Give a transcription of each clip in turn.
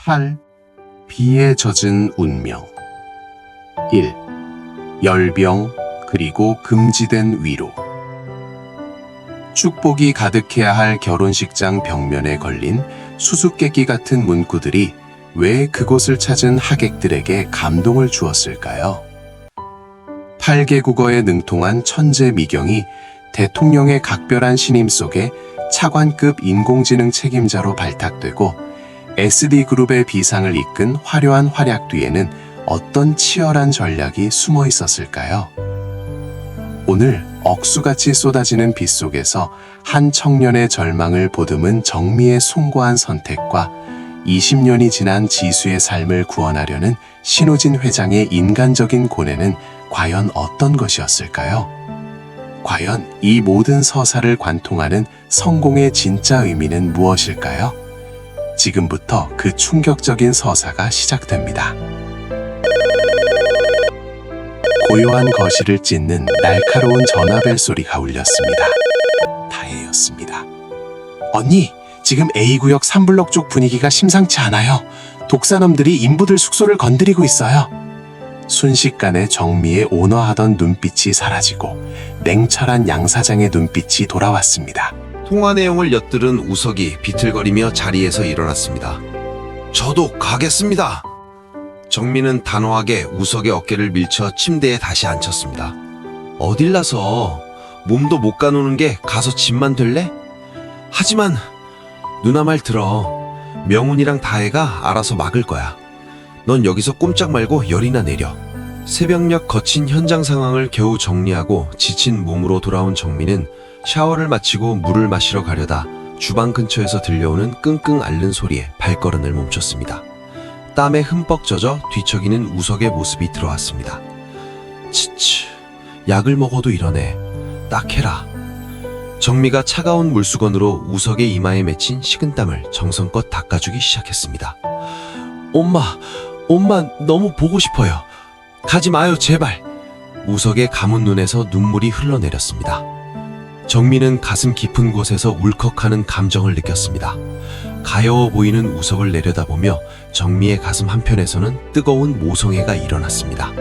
8. 비에 젖은 운명. 1. 열병 그리고 금지된 위로. 축복이 가득해야 할 결혼식장 벽면에 걸린 수수께끼 같은 문구들이 왜 그곳을 찾은 하객들에게 감동을 주었을까요? 8개 국어에 능통한 천재 미경이 대통령의 각별한 신임 속에 차관급 인공지능 책임자로 발탁되고 SD그룹의 비상을 이끈 화려한 활약 뒤에는 어떤 치열한 전략이 숨어 있었을까요? 오늘 억수같이 쏟아지는 빛 속에서 한 청년의 절망을 보듬은 정미의 숭고한 선택과 20년이 지난 지수의 삶을 구원하려는 신호진 회장의 인간적인 고뇌는 과연 어떤 것이었을까요? 과연 이 모든 서사를 관통하는 성공의 진짜 의미는 무엇일까요? 지금부터 그 충격적인 서사가 시작됩니다. 고요한 거실을 찢는 날카로운 전화벨 소리가 울렸습니다. 다혜였습니다. 언니, 지금 A구역 3블럭 쪽 분위기가 심상치 않아요. 독사놈들이 인부들 숙소를 건드리고 있어요. 순식간에 정미의 온화하던 눈빛이 사라지고 냉철한 양 사장의 눈빛이 돌아왔습니다. 통화 내용을 엿들은 우석이 비틀거리며 자리에서 일어났습니다. 저도 가겠습니다. 정민은 단호하게 우석의 어깨를 밀쳐 침대에 다시 앉혔습니다. 어딜 나서 몸도 못 가누는 게 가서 집만 될래? 하지만 누나 말 들어. 명훈이랑 다혜가 알아서 막을 거야. 넌 여기서 꼼짝 말고 열이나 내려. 새벽녘 거친 현장 상황을 겨우 정리하고 지친 몸으로 돌아온 정민은 샤워를 마치고 물을 마시러 가려다 주방 근처에서 들려오는 끙끙 앓는 소리에 발걸음을 멈췄습니다. 땀에 흠뻑 젖어 뒤척이는 우석의 모습이 들어왔습니다. 치치, 약을 먹어도 이러네. 딱 해라. 정미가 차가운 물수건으로 우석의 이마에 맺힌 식은땀을 정성껏 닦아주기 시작했습니다. 엄마 너무 보고 싶어요. 가지 마요, 제발. 우석의 감은 눈에서 눈물이 흘러내렸습니다. 정미는 가슴 깊은 곳에서 울컥하는 감정을 느꼈습니다. 가여워 보이는 우석을 내려다보며 정미의 가슴 한편에서는 뜨거운 모성애가 일어났습니다.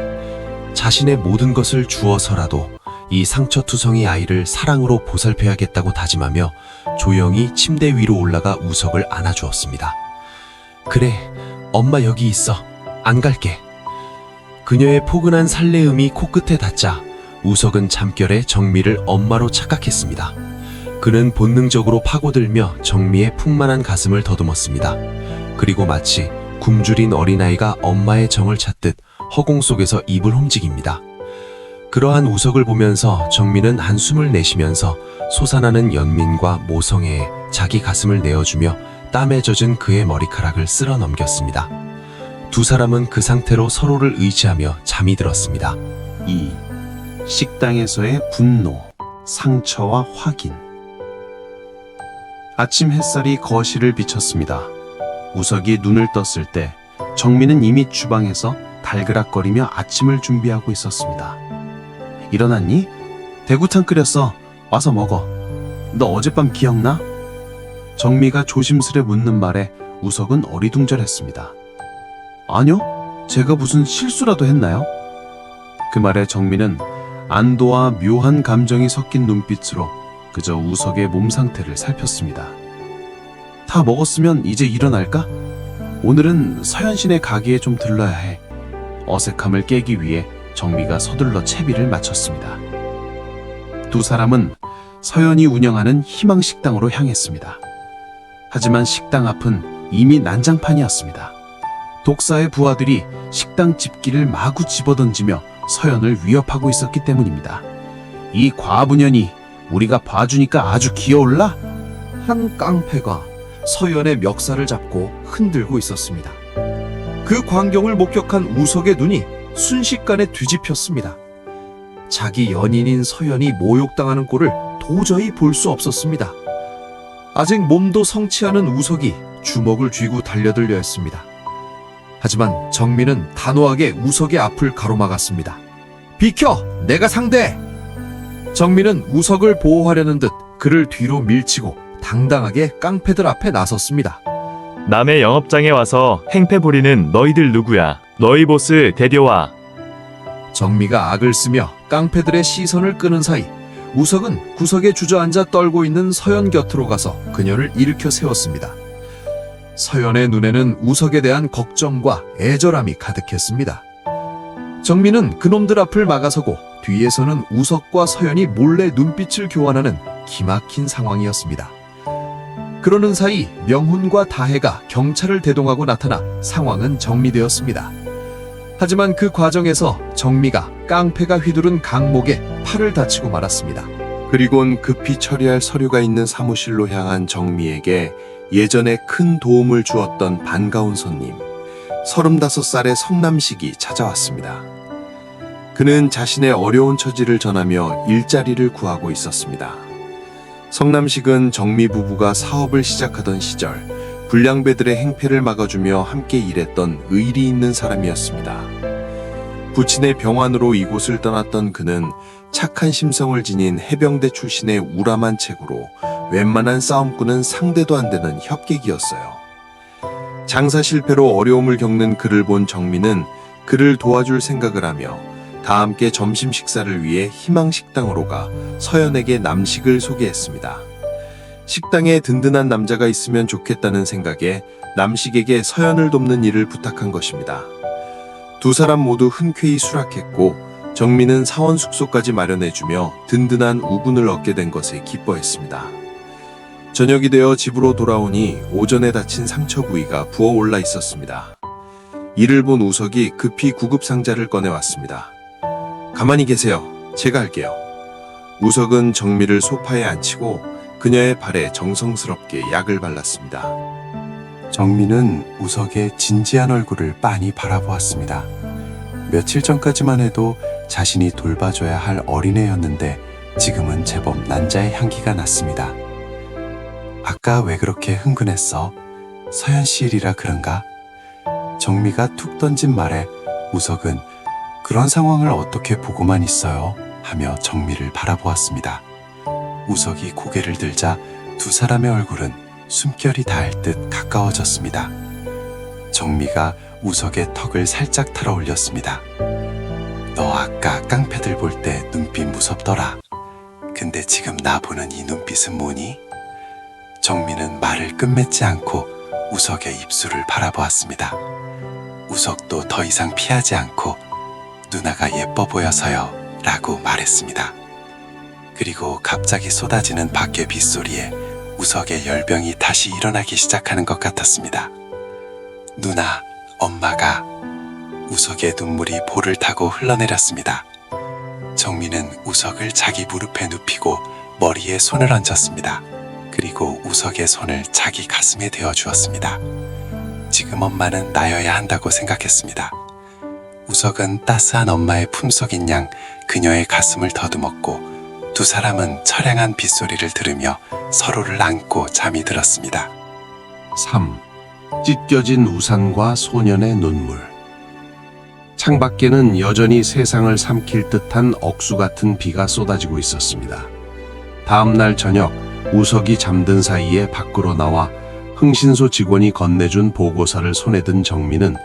자신의 모든 것을 주어서라도 이 상처투성이 아이를 사랑으로 보살펴야겠다고 다짐하며 조용히 침대 위로 올라가 우석을 안아주었습니다. 그래, 엄마 여기 있어. 안 갈게. 그녀의 포근한 살레음이 코끝에 닿자 우석은 잠결에 정미를 엄마로 착각했습니다. 그는 본능적으로 파고들며 정미의 풍만한 가슴을 더듬었습니다. 그리고 마치 굶주린 어린아이가 엄마의 정을 찾듯 허공 속에서 입을 움직입니다. 그러한 우석을 보면서 정미는 한숨을 내쉬면서 솟아나는 연민과 모성애에 자기 가슴을 내어주며 땀에 젖은 그의 머리카락을 쓸어 넘겼습니다. 두 사람은 그 상태로 서로를 의지하며 잠이 들었습니다. 2. 식당에서의 분노, 상처와 확인. 아침 햇살이 거실을 비쳤습니다. 우석이 눈을 떴을 때 정민은 이미 주방에서 달그락거리며 아침을 준비하고 있었습니다. 일어났니? 대구탕 끓였어. 와서 먹어. 너 어젯밤 기억나? 정미가 조심스레 묻는 말에 우석은 어리둥절했습니다. 아니요, 제가 무슨 실수라도 했나요? 그 말에 정민은 안도와 묘한 감정이 섞인 눈빛으로 그저 우석의 몸 상태를 살폈습니다. 다 먹었으면 이제 일어날까? 오늘은 서현신의 가게에 좀 들러야 해. 어색함을 깨기 위해 정미가 서둘러 채비를 마쳤습니다. 두 사람은 서현이 운영하는 희망식당으로 향했습니다. 하지만 식당 앞은 이미 난장판이었습니다. 독사의 부하들이 식당 집기를 마구 집어던지며 서현을 위협하고 있었기 때문입니다. 이 과부년이 우리가 봐주니까 아주 기어올라? 한 깡패가 서현의 멱살을 잡고 흔들고 있었습니다. 그 광경을 목격한 우석의 눈이 순식간에 뒤집혔습니다. 자기 연인인 서현이 모욕당하는 꼴을 도저히 볼 수 없었습니다. 아직 몸도 성치 않은 우석이 주먹을 쥐고 달려들려 했습니다. 하지만 정민은 단호하게 우석의 앞을 가로막았습니다. 비켜! 내가 상대해! 정민은 우석을 보호하려는 듯 그를 뒤로 밀치고 당당하게 깡패들 앞에 나섰습니다. 남의 영업장에 와서 행패 부리는 너희들 누구야? 너희 보스 데려와. 정미가 악을 쓰며 깡패들의 시선을 끄는 사이 우석은 구석에 주저앉아 떨고 있는 서연 곁으로 가서 그녀를 일으켜 세웠습니다. 서연의 눈에는 우석에 대한 걱정과 애절함이 가득했습니다. 정미는 그놈들 앞을 막아서고 뒤에서는 우석과 서연이 몰래 눈빛을 교환하는 기막힌 상황이었습니다. 그러는 사이 명훈과 다혜가 경찰을 대동하고 나타나 상황은 정리되었습니다. 하지만 그 과정에서 정미가 깡패가 휘두른 강목에 팔을 다치고 말았습니다. 그리곤 급히 처리할 서류가 있는 사무실로 향한 정미에게 예전에 큰 도움을 주었던 반가운 손님, 35살의 성남식이 찾아왔습니다. 그는 자신의 어려운 처지를 전하며 일자리를 구하고 있었습니다. 성남식은 정미 부부가 사업을 시작하던 시절 불량배들의 행패를 막아주며 함께 일했던 의리 있는 사람이었습니다. 부친의 병환으로 이곳을 떠났던 그는 착한 심성을 지닌 해병대 출신의 우람한 체구로 웬만한 싸움꾼은 상대도 안 되는 협객이었어요. 장사 실패로 어려움을 겪는 그를 본 정민은 그를 도와줄 생각을 하며 다 함께 점심 식사를 위해 희망식당으로 가 서연에게 남식을 소개했습니다. 식당에 든든한 남자가 있으면 좋겠다는 생각에 남식에게 서연을 돕는 일을 부탁한 것입니다. 두 사람 모두 흔쾌히 수락했고 정민은 사원 숙소까지 마련해주며 든든한 우군을 얻게 된 것에 기뻐했습니다. 저녁이 되어 집으로 돌아오니 오전에 다친 상처 부위가 부어올라 있었습니다. 이를 본 우석이 급히 구급상자를 꺼내왔습니다. 가만히 계세요. 제가 할게요. 우석은 정미를 소파에 앉히고 그녀의 발에 정성스럽게 약을 발랐습니다. 정민은 우석의 진지한 얼굴을 빤히 바라보았습니다. 며칠 전까지만 해도 자신이 돌봐줘야 할 어린애였는데 지금은 제법 난자의 향기가 났습니다. 아까 왜 그렇게 흥분했어? 서연 씨 일이라 그런가? 정미가 툭 던진 말에 우석은 그런 상황을 어떻게 보고만 있어요? 하며 정미를 바라보았습니다. 우석이 고개를 들자 두 사람의 얼굴은 숨결이 닿을 듯 가까워졌습니다. 정미가 우석의 턱을 살짝 탈어 올렸습니다. 너 아까 깡패들 볼 때 눈빛 무섭더라. 근데 지금 나 보는 이 눈빛은 뭐니? 정미는 말을 끝맺지 않고 우석의 입술을 바라보았습니다. 우석도 더 이상 피하지 않고 누나가 예뻐 보여서요 라고 말했습니다. 그리고 갑자기 쏟아지는 밖의 빗소리에 우석의 열병이 다시 일어나기 시작하는 것 같았습니다. 누나, 엄마가. 우석의 눈물이 볼을 타고 흘러내렸습니다. 정민은 우석을 자기 무릎에 눕히고 머리에 손을 얹었습니다. 그리고 우석의 손을 자기 가슴에 대어 주었습니다. 지금 엄마는 나여야 한다고 생각했습니다. 우석은 따스한 엄마의 품속인 양 그녀의 가슴을 더듬었고 두 사람은 처량한 빗소리를 들으며 서로를 안고 잠이 들었습니다. 3. 찢겨진 우산과 소년의 눈물. 창밖에는 여전히 세상을 삼킬 듯한 억수 같은 비가 쏟아지고 있었습니다. 다음 날 저녁 우석이 잠든 사이에 밖으로 나와 흥신소 직원이 건네준 보고서를 손에 든 정민은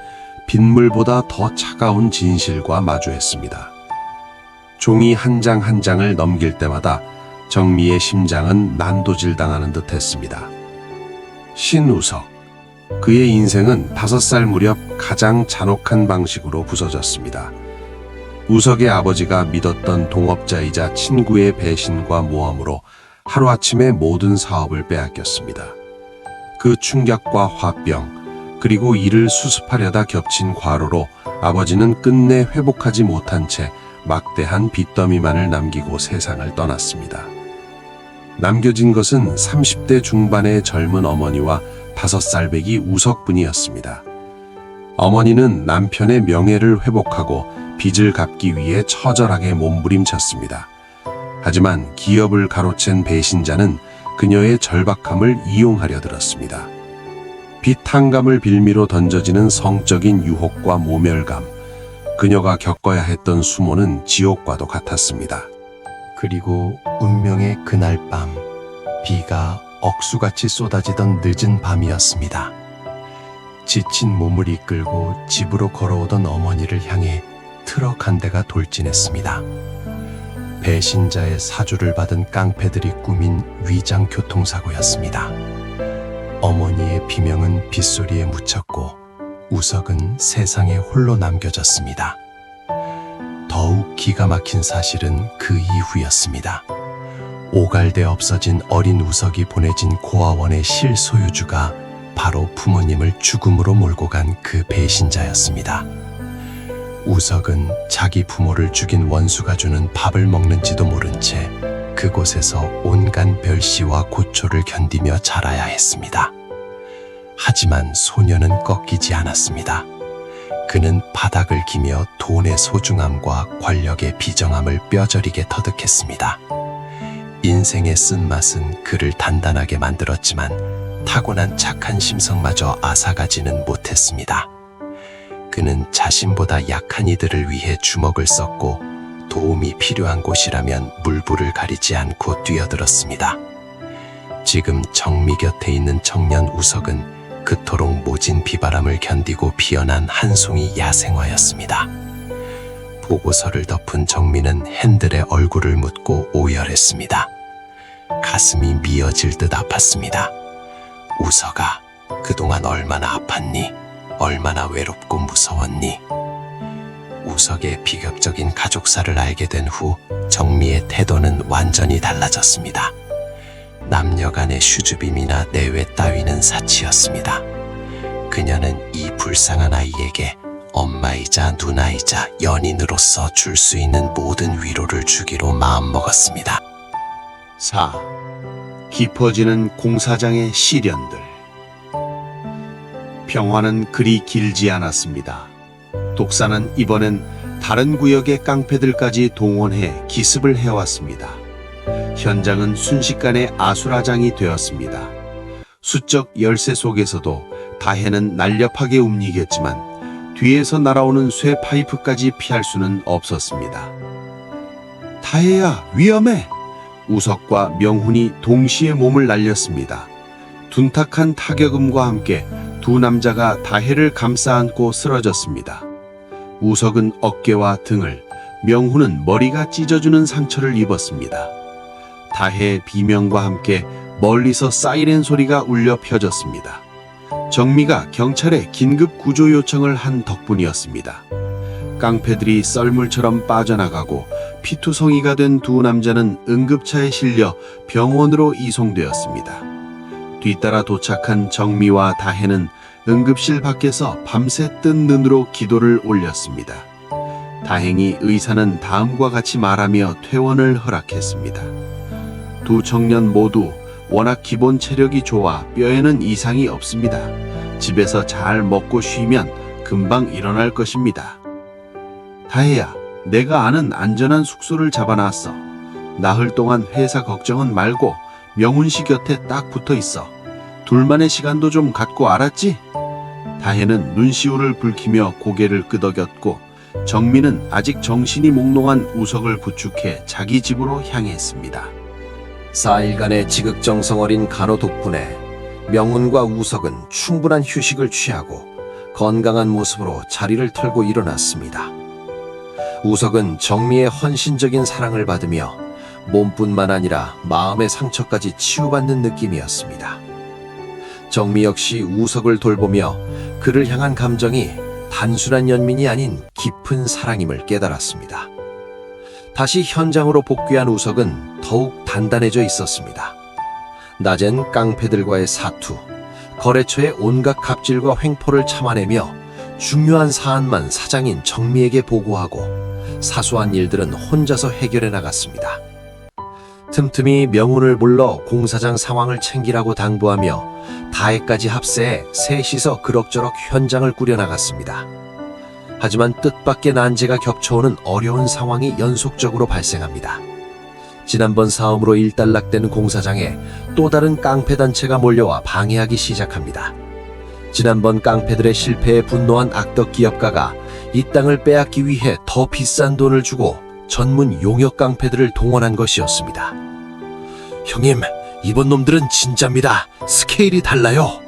빗물보다 더 차가운 진실과 마주했습니다. 종이 한 장 한 장을 넘길 때마다 정미의 심장은 난도질 당하는 듯 했습니다. 신우석. 그의 인생은 5살 무렵 가장 잔혹한 방식으로 부서졌습니다. 우석의 아버지가 믿었던 동업자이자 친구의 배신과 모함으로 하루아침에 모든 사업을 빼앗겼습니다. 그 충격과 화병, 그리고 이를 수습하려다 겹친 과로로 아버지는 끝내 회복하지 못한 채 막대한 빚더미만을 남기고 세상을 떠났습니다. 남겨진 것은 30대 중반의 젊은 어머니와 5살배기 우석뿐이었습니다. 어머니는 남편의 명예를 회복하고 빚을 갚기 위해 처절하게 몸부림쳤습니다. 하지만 기업을 가로챈 배신자는 그녀의 절박함을 이용하려 들었습니다. 빚 탕감을 빌미로 던져지는 성적인 유혹과 모멸감, 그녀가 겪어야 했던 수모는 지옥과도 같았습니다. 그리고 운명의 그날 밤, 비가 억수같이 쏟아지던 늦은 밤이었습니다. 지친 몸을 이끌고 집으로 걸어오던 어머니를 향해 트럭 한 대가 돌진했습니다. 배신자의 사주를 받은 깡패들이 꾸민 위장 교통사고였습니다. 어머니의 비명은 빗소리에 묻혔고 우석은 세상에 홀로 남겨졌습니다. 더욱 기가 막힌 사실은 그 이후였습니다. 오갈돼 없어진 어린 우석이 보내진 고아원의 실소유주가 바로 부모님을 죽음으로 몰고 간 그 배신자였습니다. 우석은 자기 부모를 죽인 원수가 주는 밥을 먹는지도 모른 채 그곳에서 온갖 멸시와 고초를 견디며 자라야 했습니다. 하지만 소녀는 꺾이지 않았습니다. 그는 바닥을 기며 돈의 소중함과 권력의 비정함을 뼈저리게 터득했습니다. 인생의 쓴맛은 그를 단단하게 만들었지만 타고난 착한 심성마저 앗아가지는 못했습니다. 그는 자신보다 약한 이들을 위해 주먹을 썼고 도움이 필요한 곳이라면 물불을 가리지 않고 뛰어들었습니다. 지금 정미 곁에 있는 청년 우석은 그토록 모진 비바람을 견디고 피어난 한 송이 야생화였습니다. 보고서를 덮은 정미는 핸들의 얼굴을 묻고 오열했습니다. 가슴이 미어질 듯 아팠습니다. 우석아, 그동안 얼마나 아팠니? 얼마나 외롭고 무서웠니? 우석의 비극적인 가족사를 알게 된 후 정미의 태도는 완전히 달라졌습니다. 남녀 간의 슈즈빔이나 내외 따위는 사치였습니다. 그녀는 이 불쌍한 아이에게 엄마이자 누나이자 연인으로서 줄 수 있는 모든 위로를 주기로 마음먹었습니다. 4. 깊어지는 공사장의 시련들. 평화는 그리 길지 않았습니다. 독사는 이번엔 다른 구역의 깡패들까지 동원해 기습을 해왔습니다. 현장은 순식간에 아수라장이 되었습니다. 수적 열세 속에서도 다해는 날렵하게 움직였지만 뒤에서 날아오는 쇠 파이프까지 피할 수는 없었습니다. 다해야, 위험해! 우석과 명훈이 동시에 몸을 날렸습니다. 둔탁한 타격음과 함께 두 남자가 다해를 감싸 안고 쓰러졌습니다. 우석은 어깨와 등을, 명훈은 머리가 찢어지는 상처를 입었습니다. 다해의 비명과 함께 멀리서 사이렌 소리가 울려 펴졌습니다. 정미가 경찰에 긴급 구조 요청을 한 덕분이었습니다. 깡패들이 썰물처럼 빠져나가고 피투성이가 된 두 남자는 응급차에 실려 병원으로 이송되었습니다. 뒤따라 도착한 정미와 다해는 응급실 밖에서 밤새 뜬 눈으로 기도를 올렸습니다. 다행히 의사는 다음과 같이 말하며 퇴원을 허락했습니다. 두 청년 모두 워낙 기본 체력이 좋아 뼈에는 이상이 없습니다. 집에서 잘 먹고 쉬면 금방 일어날 것입니다. 다혜야, 내가 아는 안전한 숙소를 잡아놨어. 나흘 동안 회사 걱정은 말고 명훈 씨 곁에 딱 붙어 있어. 둘만의 시간도 좀 갖고, 알았지? 다혜는 눈시울을 붉히며 고개를 끄덕였고 정민은 아직 정신이 몽롱한 우석을 부축해 자기 집으로 향했습니다. 4일간의 지극정성 어린 간호 덕분에 명훈과 우석은 충분한 휴식을 취하고 건강한 모습으로 자리를 털고 일어났습니다. 우석은 정미의 헌신적인 사랑을 받으며 몸뿐만 아니라 마음의 상처까지 치유받는 느낌이었습니다. 정미 역시 우석을 돌보며 그를 향한 감정이 단순한 연민이 아닌 깊은 사랑임을 깨달았습니다. 다시 현장으로 복귀한 우석은 더욱 단단해져 있었습니다. 낮엔 깡패들과의 사투, 거래처의 온갖 갑질과 횡포를 참아내며 중요한 사안만 사장인 정미에게 보고하고 사소한 일들은 혼자서 해결해 나갔습니다. 틈틈이 명훈을 불러 공사장 상황을 챙기라고 당부하며 다해까지 합세해 셋이서 그럭저럭 현장을 꾸려나갔습니다. 하지만 뜻밖의 난제가 겹쳐오는 어려운 상황이 연속적으로 발생합니다. 지난번 싸움으로 일단락된 공사장에 또 다른 깡패 단체가 몰려와 방해하기 시작합니다. 지난번 깡패들의 실패에 분노한 악덕 기업가가 이 땅을 빼앗기 위해 더 비싼 돈을 주고 전문 용역 깡패들을 동원한 것이었습니다. 형님, 이번 놈들은 진짜입니다. 스케일이 달라요.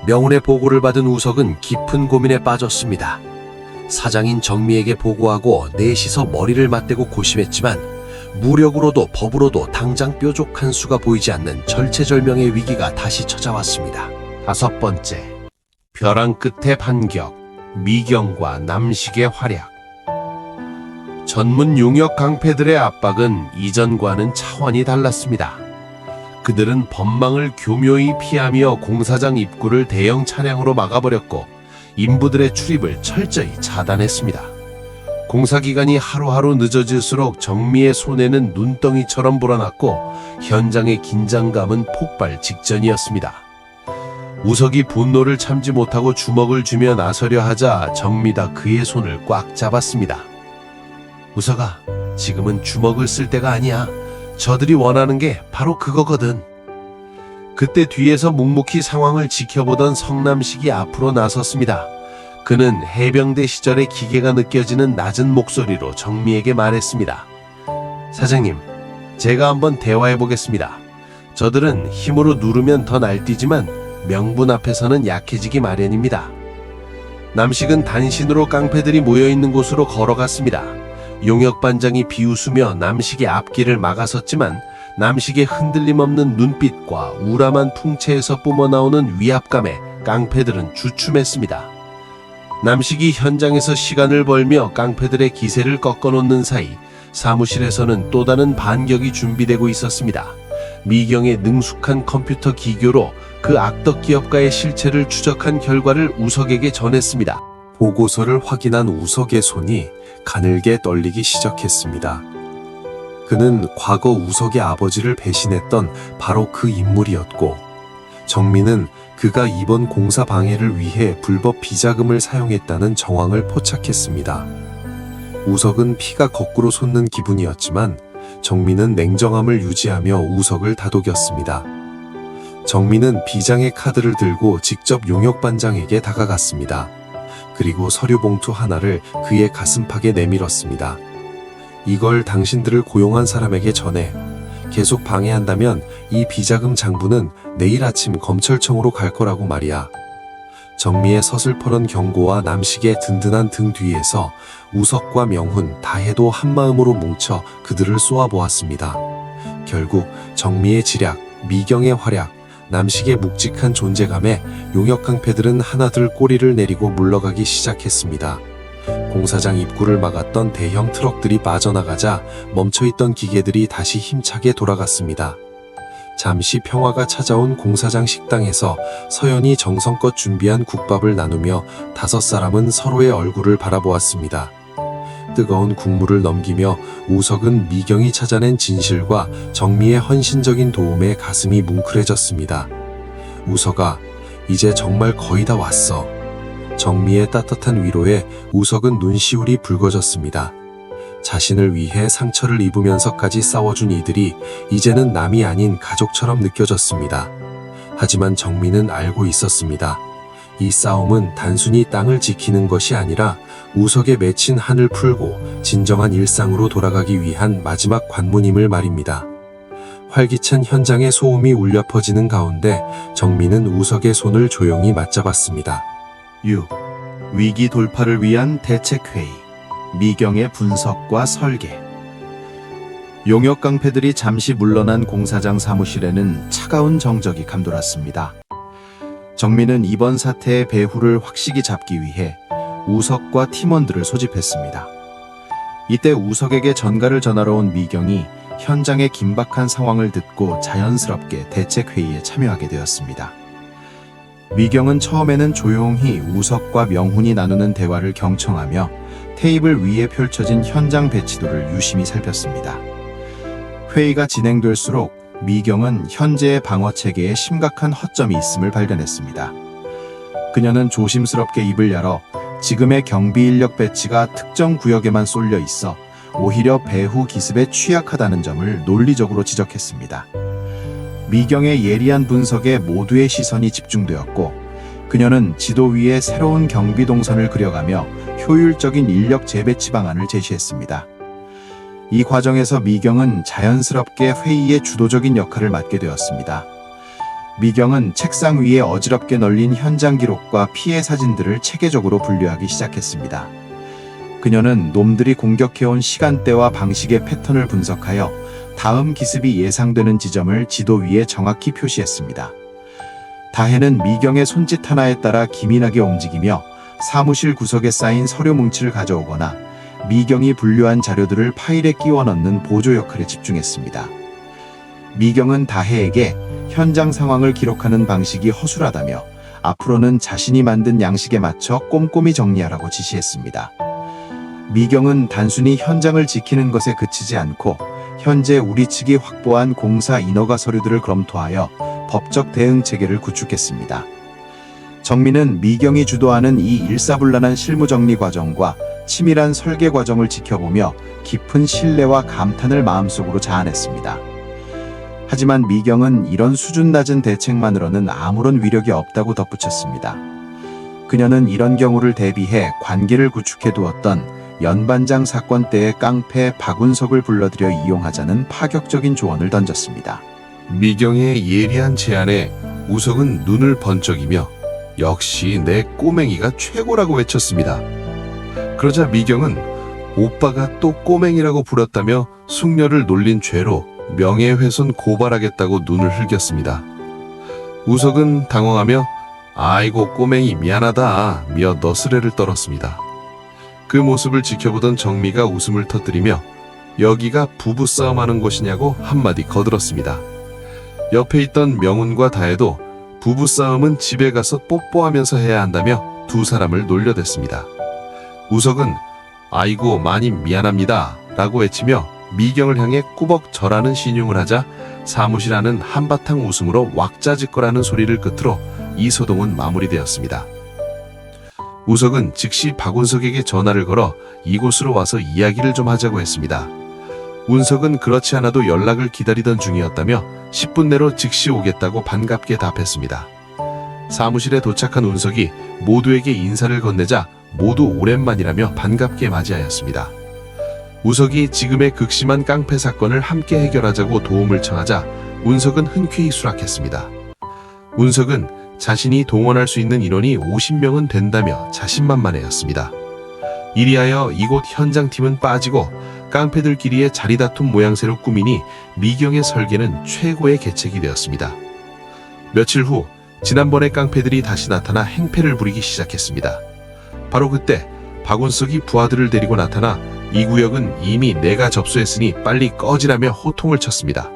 명훈의 보고를 받은 우석은 깊은 고민에 빠졌습니다. 사장인 정미에게 보고하고 넷이서 머리를 맞대고 고심했지만 무력으로도 법으로도 당장 뾰족한 수가 보이지 않는 절체절명의 위기가 다시 찾아왔습니다. 5번째, 벼랑 끝의 반격, 미경과 남식의 활약. 전문 용역 강패들의 압박은 이전과는 차원이 달랐습니다. 그들은 법망을 교묘히 피하며 공사장 입구를 대형 차량으로 막아버렸고 인부들의 출입을 철저히 차단했습니다. 공사 기간이 하루하루 늦어질수록 정미의 손에는 눈덩이처럼 불어났고 현장의 긴장감은 폭발 직전이었습니다. 우석이 분노를 참지 못하고 주먹을 쥐며 나서려 하자 정미가 그의 손을 꽉 잡았습니다. 우석아, 지금은 주먹을 쓸 때가 아니야. 저들이 원하는 게 바로 그거거든. 그때 뒤에서 묵묵히 상황을 지켜보던 성남식이 앞으로 나섰습니다. 그는 해병대 시절의 기계가 느껴지는 낮은 목소리로 정미에게 말했습니다. 사장님, 제가 한번 대화해 보겠습니다. 저들은 힘으로 누르면 더 날뛰지만 명분 앞에서는 약해지기 마련입니다. 남식은 단신으로 깡패들이 모여있는 곳으로 걸어갔습니다. 용역반장이 비웃으며 남식의 앞길을 막아섰지만 남식의 흔들림 없는 눈빛과 우람한 풍채에서 뿜어나오는 위압감에 깡패들은 주춤했습니다. 남식이 현장에서 시간을 벌며 깡패들의 기세를 꺾어놓는 사이 사무실에서는 또 다른 반격이 준비되고 있었습니다. 미경의 능숙한 컴퓨터 기교로 그 악덕 기업가의 실체를 추적한 결과를 우석에게 전했습니다. 보고서를 확인한 우석의 손이 가늘게 떨리기 시작했습니다. 그는 과거 우석의 아버지를 배신했던 바로 그 인물이었고, 정민은 그가 이번 공사 방해를 위해 불법 비자금을 사용했다는 정황을 포착했습니다. 우석은 피가 거꾸로 솟는 기분이었지만 정민은 냉정함을 유지하며 우석을 다독였습니다. 정민은 비장의 카드를 들고 직접 용역반장에게 다가갔습니다. 그리고 서류 봉투 하나를 그의 가슴팍에 내밀었습니다. 이걸 당신들을 고용한 사람에게 전해. 계속 방해한다면 이 비자금 장부는 내일 아침 검찰청으로 갈 거라고 말이야. 정미의 서슬퍼런 경고와 남식의 든든한 등 뒤에서 우석과 명훈, 다혜도 한마음으로 뭉쳐 그들을 쏘아보았습니다. 결국 정미의 지략, 미경의 활약, 남식의 묵직한 존재감에 용역깡패들은 하나둘 꼬리를 내리고 물러가기 시작했습니다. 공사장 입구를 막았던 대형 트럭들이 빠져나가자 멈춰있던 기계들이 다시 힘차게 돌아갔습니다. 잠시 평화가 찾아온 공사장 식당에서 서연이 정성껏 준비한 국밥을 나누며 5사람은 서로의 얼굴을 바라보았습니다. 뜨거운 국물을 넘기며 우석은 미경이 찾아낸 진실과 정미의 헌신적인 도움에 가슴이 뭉클해졌습니다. 우석아, 이제 정말 거의 다 왔어. 정미의 따뜻한 위로에 우석은 눈시울이 붉어졌습니다. 자신을 위해 상처를 입으면서까지 싸워준 이들이 이제는 남이 아닌 가족처럼 느껴졌습니다. 하지만 정미는 알고 있었습니다. 이 싸움은 단순히 땅을 지키는 것이 아니라 우석에 맺힌 한을 풀고 진정한 일상으로 돌아가기 위한 마지막 관문임을 말입니다. 활기찬 현장의 소음이 울려 퍼지는 가운데 정미는 우석의 손을 조용히 맞잡았습니다. 6. 위기 돌파를 위한 대책회의. 미경의 분석과 설계. 용역 깡패들이 잠시 물러난 공사장 사무실에는 차가운 정적이 감돌았습니다. 정민은 이번 사태의 배후를 확실히 잡기 위해 우석과 팀원들을 소집했습니다. 이때 우석에게 전가를 전하러 온 미경이 현장의 긴박한 상황을 듣고 자연스럽게 대책회의에 참여하게 되었습니다. 미경은 처음에는 조용히 우석과 명훈이 나누는 대화를 경청하며 테이블 위에 펼쳐진 현장 배치도를 유심히 살폈습니다. 회의가 진행될수록 미경은 현재의 방어 체계에 심각한 허점이 있음을 발견했습니다. 그녀는 조심스럽게 입을 열어 지금의 경비 인력 배치가 특정 구역에만 쏠려 있어 오히려 배후 기습에 취약하다는 점을 논리적으로 지적했습니다. 미경의 예리한 분석에 모두의 시선이 집중되었고, 그녀는 지도 위에 새로운 경비 동선을 그려가며 효율적인 인력 재배치 방안을 제시했습니다. 이 과정에서 미경은 자연스럽게 회의의 주도적인 역할을 맡게 되었습니다. 미경은 책상 위에 어지럽게 널린 현장 기록과 피해 사진들을 체계적으로 분류하기 시작했습니다. 그녀는 놈들이 공격해온 시간대와 방식의 패턴을 분석하여 다음 기습이 예상되는 지점을 지도 위에 정확히 표시했습니다. 다혜는 미경의 손짓 하나에 따라 기민하게 움직이며 사무실 구석에 쌓인 서류 뭉치를 가져오거나 미경이 분류한 자료들을 파일에 끼워 넣는 보조 역할에 집중했습니다. 미경은 다혜에게 현장 상황을 기록하는 방식이 허술하다며 앞으로는 자신이 만든 양식에 맞춰 꼼꼼히 정리하라고 지시했습니다. 미경은 단순히 현장을 지키는 것에 그치지 않고 현재 우리 측이 확보한 공사 인허가 서류들을 검토하여 법적 대응 체계를 구축했습니다. 정민은 미경이 주도하는 이 일사불란한 실무 정리 과정과 치밀한 설계 과정을 지켜보며 깊은 신뢰와 감탄을 마음속으로 자아냈습니다. 하지만 미경은 이런 수준 낮은 대책만으로는 아무런 위력이 없다고 덧붙였습니다. 그녀는 이런 경우를 대비해 관계를 구축해 두었던 연반장 사건 때의 깡패 박운석을 불러들여 이용하자는 파격적인 조언을 던졌습니다. 미경의 예리한 제안에 우석은 눈을 번쩍이며 역시 내 꼬맹이가 최고라고 외쳤습니다. 그러자 미경은 오빠가 또 꼬맹이라고 불렀다며 숙녀를 놀린 죄로 명예훼손 고발하겠다고 눈을 흘겼습니다. 우석은 당황하며 아이고 꼬맹이 미안하다 며 너스레를 떨었습니다. 그 모습을 지켜보던 정미가 웃음을 터뜨리며 여기가 부부싸움하는 곳이냐고 한마디 거들었습니다. 옆에 있던 명훈과 다혜도 부부싸움은 집에 가서 뽀뽀하면서 해야 한다며 두 사람을 놀려댔습니다. 우석은 아이고 많이 미안합니다 라고 외치며 미경을 향해 꾸벅 절하는 신용을 하자 사무실 안은 한바탕 웃음으로 왁자지껄하는 소리를 끝으로 이 소동은 마무리되었습니다. 우석은 즉시 박운석에게 전화를 걸어 이곳으로 와서 이야기를 좀 하자고 했습니다. 운석은 그렇지 않아도 연락을 기다리던 중이었다며 10분 내로 즉시 오겠다고 반갑게 답했습니다. 사무실에 도착한 운석이 모두에게 인사를 건네자 모두 오랜만이라며 반갑게 맞이하였습니다. 우석이 지금의 극심한 깡패 사건을 함께 해결하자고 도움을 청하자 운석은 흔쾌히 수락했습니다. 운석은 자신이 동원할 수 있는 인원이 50명은 된다며 자신만만해였습니다. 이리하여 이곳 현장팀은 빠지고 깡패들끼리의 자리다툼 모양새로 꾸미니 미경의 설계는 최고의 계책이 되었습니다. 며칠 후 지난번의 깡패들이 다시 나타나 행패를 부리기 시작했습니다. 바로 그때 박운석이 부하들을 데리고 나타나 이 구역은 이미 내가 접수했으니 빨리 꺼지라며 호통을 쳤습니다.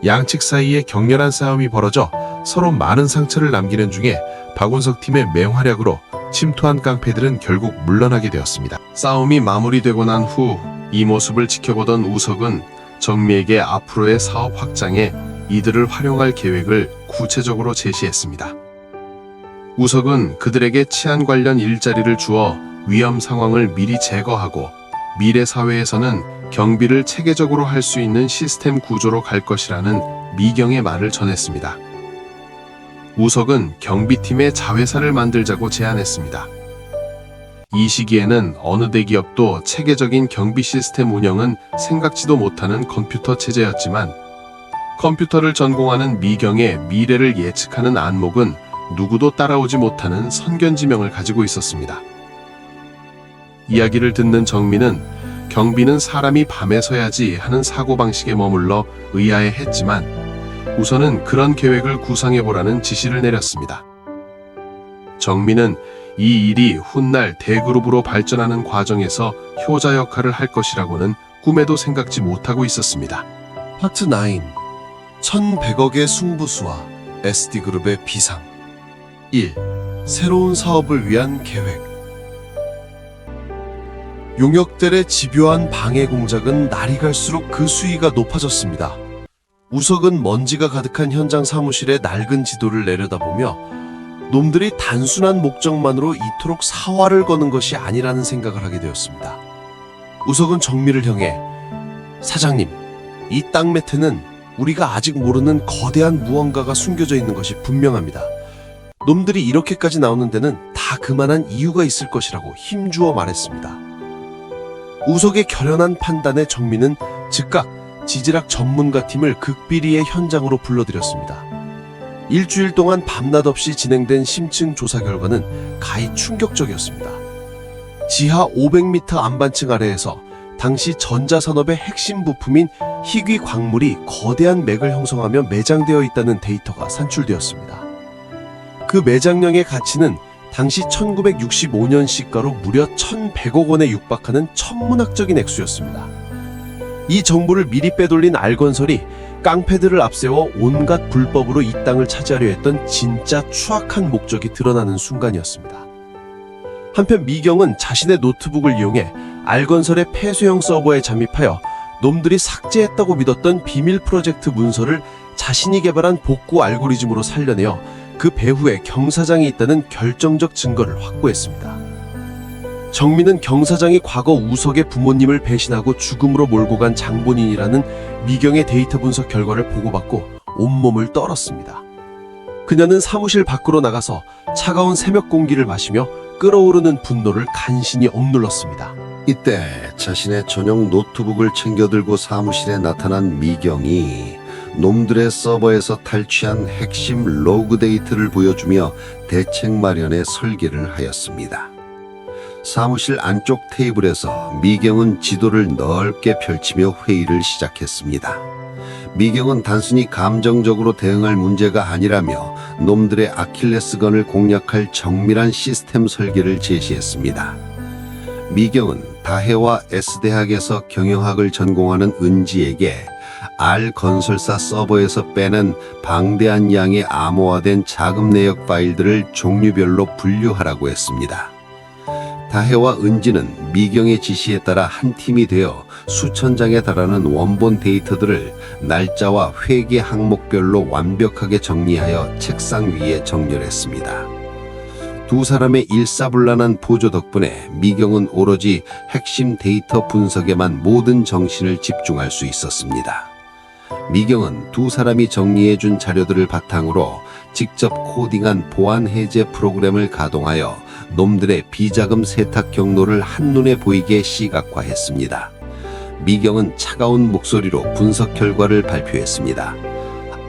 양측 사이에 격렬한 싸움이 벌어져 서로 많은 상처를 남기는 중에 박운석 팀의 맹활약으로 침투한 깡패들은 결국 물러나게 되었습니다. 싸움이 마무리되고 난 후 이 모습을 지켜보던 우석은 정미에게 앞으로의 사업 확장에 이들을 활용할 계획을 구체적으로 제시했습니다. 우석은 그들에게 치안 관련 일자리를 주어 위험 상황을 미리 제거하고 미래 사회에서는 경비를 체계적으로 할 수 있는 시스템 구조로 갈 것이라는 미경의 말을 전했습니다. 우석은 경비팀의 자회사를 만들자고 제안했습니다. 이 시기에는 어느 대기업도 체계적인 경비 시스템 운영은 생각지도 못하는 컴퓨터 체제였지만 컴퓨터를 전공하는 미경의 미래를 예측하는 안목은 누구도 따라오지 못하는 선견지명을 가지고 있었습니다. 이야기를 듣는 정민은 경비는 사람이 밤에 서야지 하는 사고방식에 머물러 의아해했지만 우선은 그런 계획을 구상해보라는 지시를 내렸습니다. 정민은 이 일이 훗날 대그룹으로 발전하는 과정에서 효자 역할을 할 것이라고는 꿈에도 생각지 못하고 있었습니다. 파트 9. 1100억의 승부수와 SD그룹의 비상 1. 새로운 사업을 위한 계획. 용역들의 집요한 방해 공작은 날이 갈수록 그 수위가 높아졌습니다. 우석은 먼지가 가득한 현장 사무실에 낡은 지도를 내려다보며 놈들이 단순한 목적만으로 이토록 사활을 거는 것이 아니라는 생각을 하게 되었습니다. 우석은 정미를 향해 사장님, 이 땅 매트는 우리가 아직 모르는 거대한 무언가가 숨겨져 있는 것이 분명합니다. 놈들이 이렇게까지 나오는 데는 다 그만한 이유가 있을 것이라고 힘주어 말했습니다. 우석의 결연한 판단에 정민은 즉각 지질학 전문가 팀을 극비리의 현장으로 불러들였습니다. 일주일 동안 밤낮 없이 진행된 심층 조사 결과는 가히 충격적이었습니다. 지하 500m 안반층 아래에서 당시 전자산업의 핵심 부품인 희귀 광물이 거대한 맥을 형성하며 매장되어 있다는 데이터가 산출되었습니다. 그 매장량의 가치는 당시 1965년 시가로 무려 1,100억 원에 육박하는 천문학적인 액수였습니다. 이 정보를 미리 빼돌린 알건설이 깡패들을 앞세워 온갖 불법으로 이 땅을 차지하려 했던 진짜 추악한 목적이 드러나는 순간이었습니다. 한편 미경은 자신의 노트북을 이용해 알건설의 폐쇄형 서버에 잠입하여 놈들이 삭제했다고 믿었던 비밀 프로젝트 문서를 자신이 개발한 복구 알고리즘으로 살려내어 그 배후에 경사장이 있다는 결정적 증거를 확보했습니다. 정민은 경사장이 과거 우석의 부모님을 배신하고 죽음으로 몰고 간 장본인이라는 미경의 데이터 분석 결과를 보고받고 온몸을 떨었습니다. 그녀는 사무실 밖으로 나가서 차가운 새벽 공기를 마시며 끓어오르는 분노를 간신히 억눌렀습니다. 이때 자신의 전용 노트북을 챙겨 들고 사무실에 나타난 미경이 놈들의 서버에서 탈취한 핵심 로그 데이터를 보여주며 대책 마련의 설계를 하였습니다. 사무실 안쪽 테이블에서 미경은 지도를 넓게 펼치며 회의를 시작했습니다. 미경은 단순히 감정적으로 대응할 문제가 아니라며 놈들의 아킬레스건을 공략할 정밀한 시스템 설계를 제시했습니다. 미경은 다혜와 S대학에서 경영학을 전공하는 은지에게 R건설사 서버에서 빼낸 방대한 양의 암호화된 자금 내역 파일들을 종류별로 분류하라고 했습니다. 다혜와 은지는 미경의 지시에 따라 한 팀이 되어 수천 장에 달하는 원본 데이터들을 날짜와 회계 항목별로 완벽하게 정리하여 책상 위에 정렬했습니다. 두 사람의 일사불란한 보조 덕분에 미경은 오로지 핵심 데이터 분석에만 모든 정신을 집중할 수 있었습니다. 미경은 두 사람이 정리해준 자료들을 바탕으로 직접 코딩한 보안 해제 프로그램을 가동하여 놈들의 비자금 세탁 경로를 한눈에 보이게 시각화했습니다. 미경은 차가운 목소리로 분석 결과를 발표했습니다.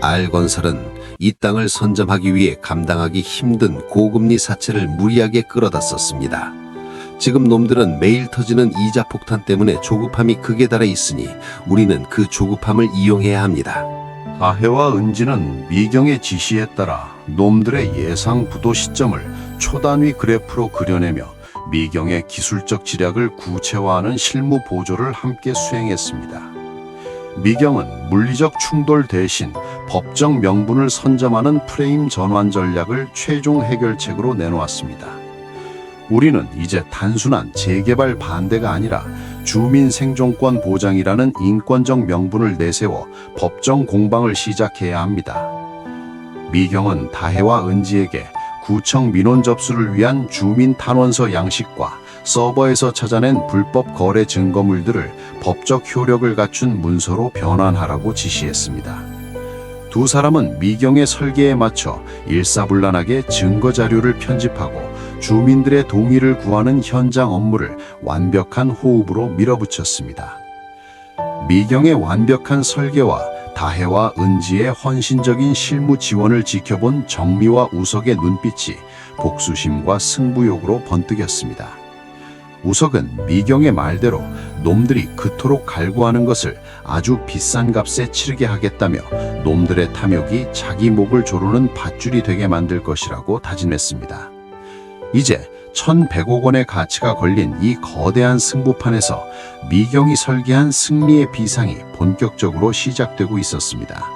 R건설은 이 땅을 선점하기 위해 감당하기 힘든 고금리 사채를 무리하게 끌어다 썼습니다. 지금 놈들은 매일 터지는 이자 폭탄 때문에 조급함이 극에 달해 있으니 우리는 그 조급함을 이용해야 합니다. 다혜와 은지는 미경의 지시에 따라 놈들의 예상 부도 시점을 초단위 그래프로 그려내며 미경의 기술적 지략을 구체화하는 실무 보조를 함께 수행했습니다. 미경은 물리적 충돌 대신 법적 명분을 선점하는 프레임 전환 전략을 최종 해결책으로 내놓았습니다. 우리는 이제 단순한 재개발 반대가 아니라 주민 생존권 보장이라는 인권적 명분을 내세워 법정 공방을 시작해야 합니다. 미경은 다혜와 은지에게 구청 민원 접수를 위한 주민 탄원서 양식과 서버에서 찾아낸 불법 거래 증거물들을 법적 효력을 갖춘 문서로 변환하라고 지시했습니다. 두 사람은 미경의 설계에 맞춰 일사불란하게 증거 자료를 편집하고 주민들의 동의를 구하는 현장 업무를 완벽한 호흡으로 밀어붙였습니다. 미경의 완벽한 설계와 다혜와 은지의 헌신적인 실무 지원을 지켜본 정미와 우석의 눈빛이 복수심과 승부욕으로 번뜩였습니다. 우석은 미경의 말대로 놈들이 그토록 갈구하는 것을 아주 비싼 값에 치르게 하겠다며 놈들의 탐욕이 자기 목을 조르는 밧줄이 되게 만들 것이라고 다짐했습니다. 이제 1,100억 원의 가치가 걸린 이 거대한 승부판에서 미경이 설계한 승리의 비상이 본격적으로 시작되고 있었습니다.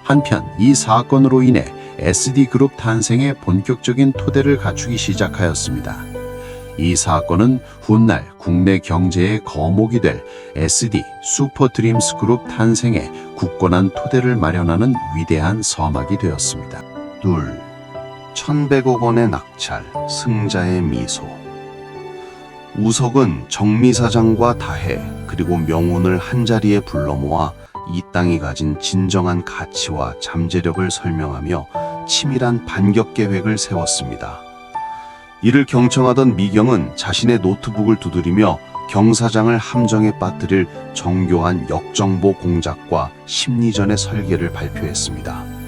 한편 이 사건으로 인해 SD그룹 탄생의 본격적인 토대를 갖추기 시작하였습니다. 이 사건은 훗날 국내 경제의 거목이 될 SD 슈퍼드림스 그룹 탄생에 굳건한 토대를 마련하는 위대한 서막이 되었습니다. 1,100억 원의 낙찰, 승자의 미소. 우석은 정미 사장과 다혜 그리고 명운을 한자리에 불러 모아 이 땅이 가진 진정한 가치와 잠재력을 설명하며 치밀한 반격 계획을 세웠습니다. 이를 경청하던 미경은 자신의 노트북을 두드리며 경사장을 함정에 빠뜨릴 정교한 역정보 공작과 심리전의 설계를 발표했습니다.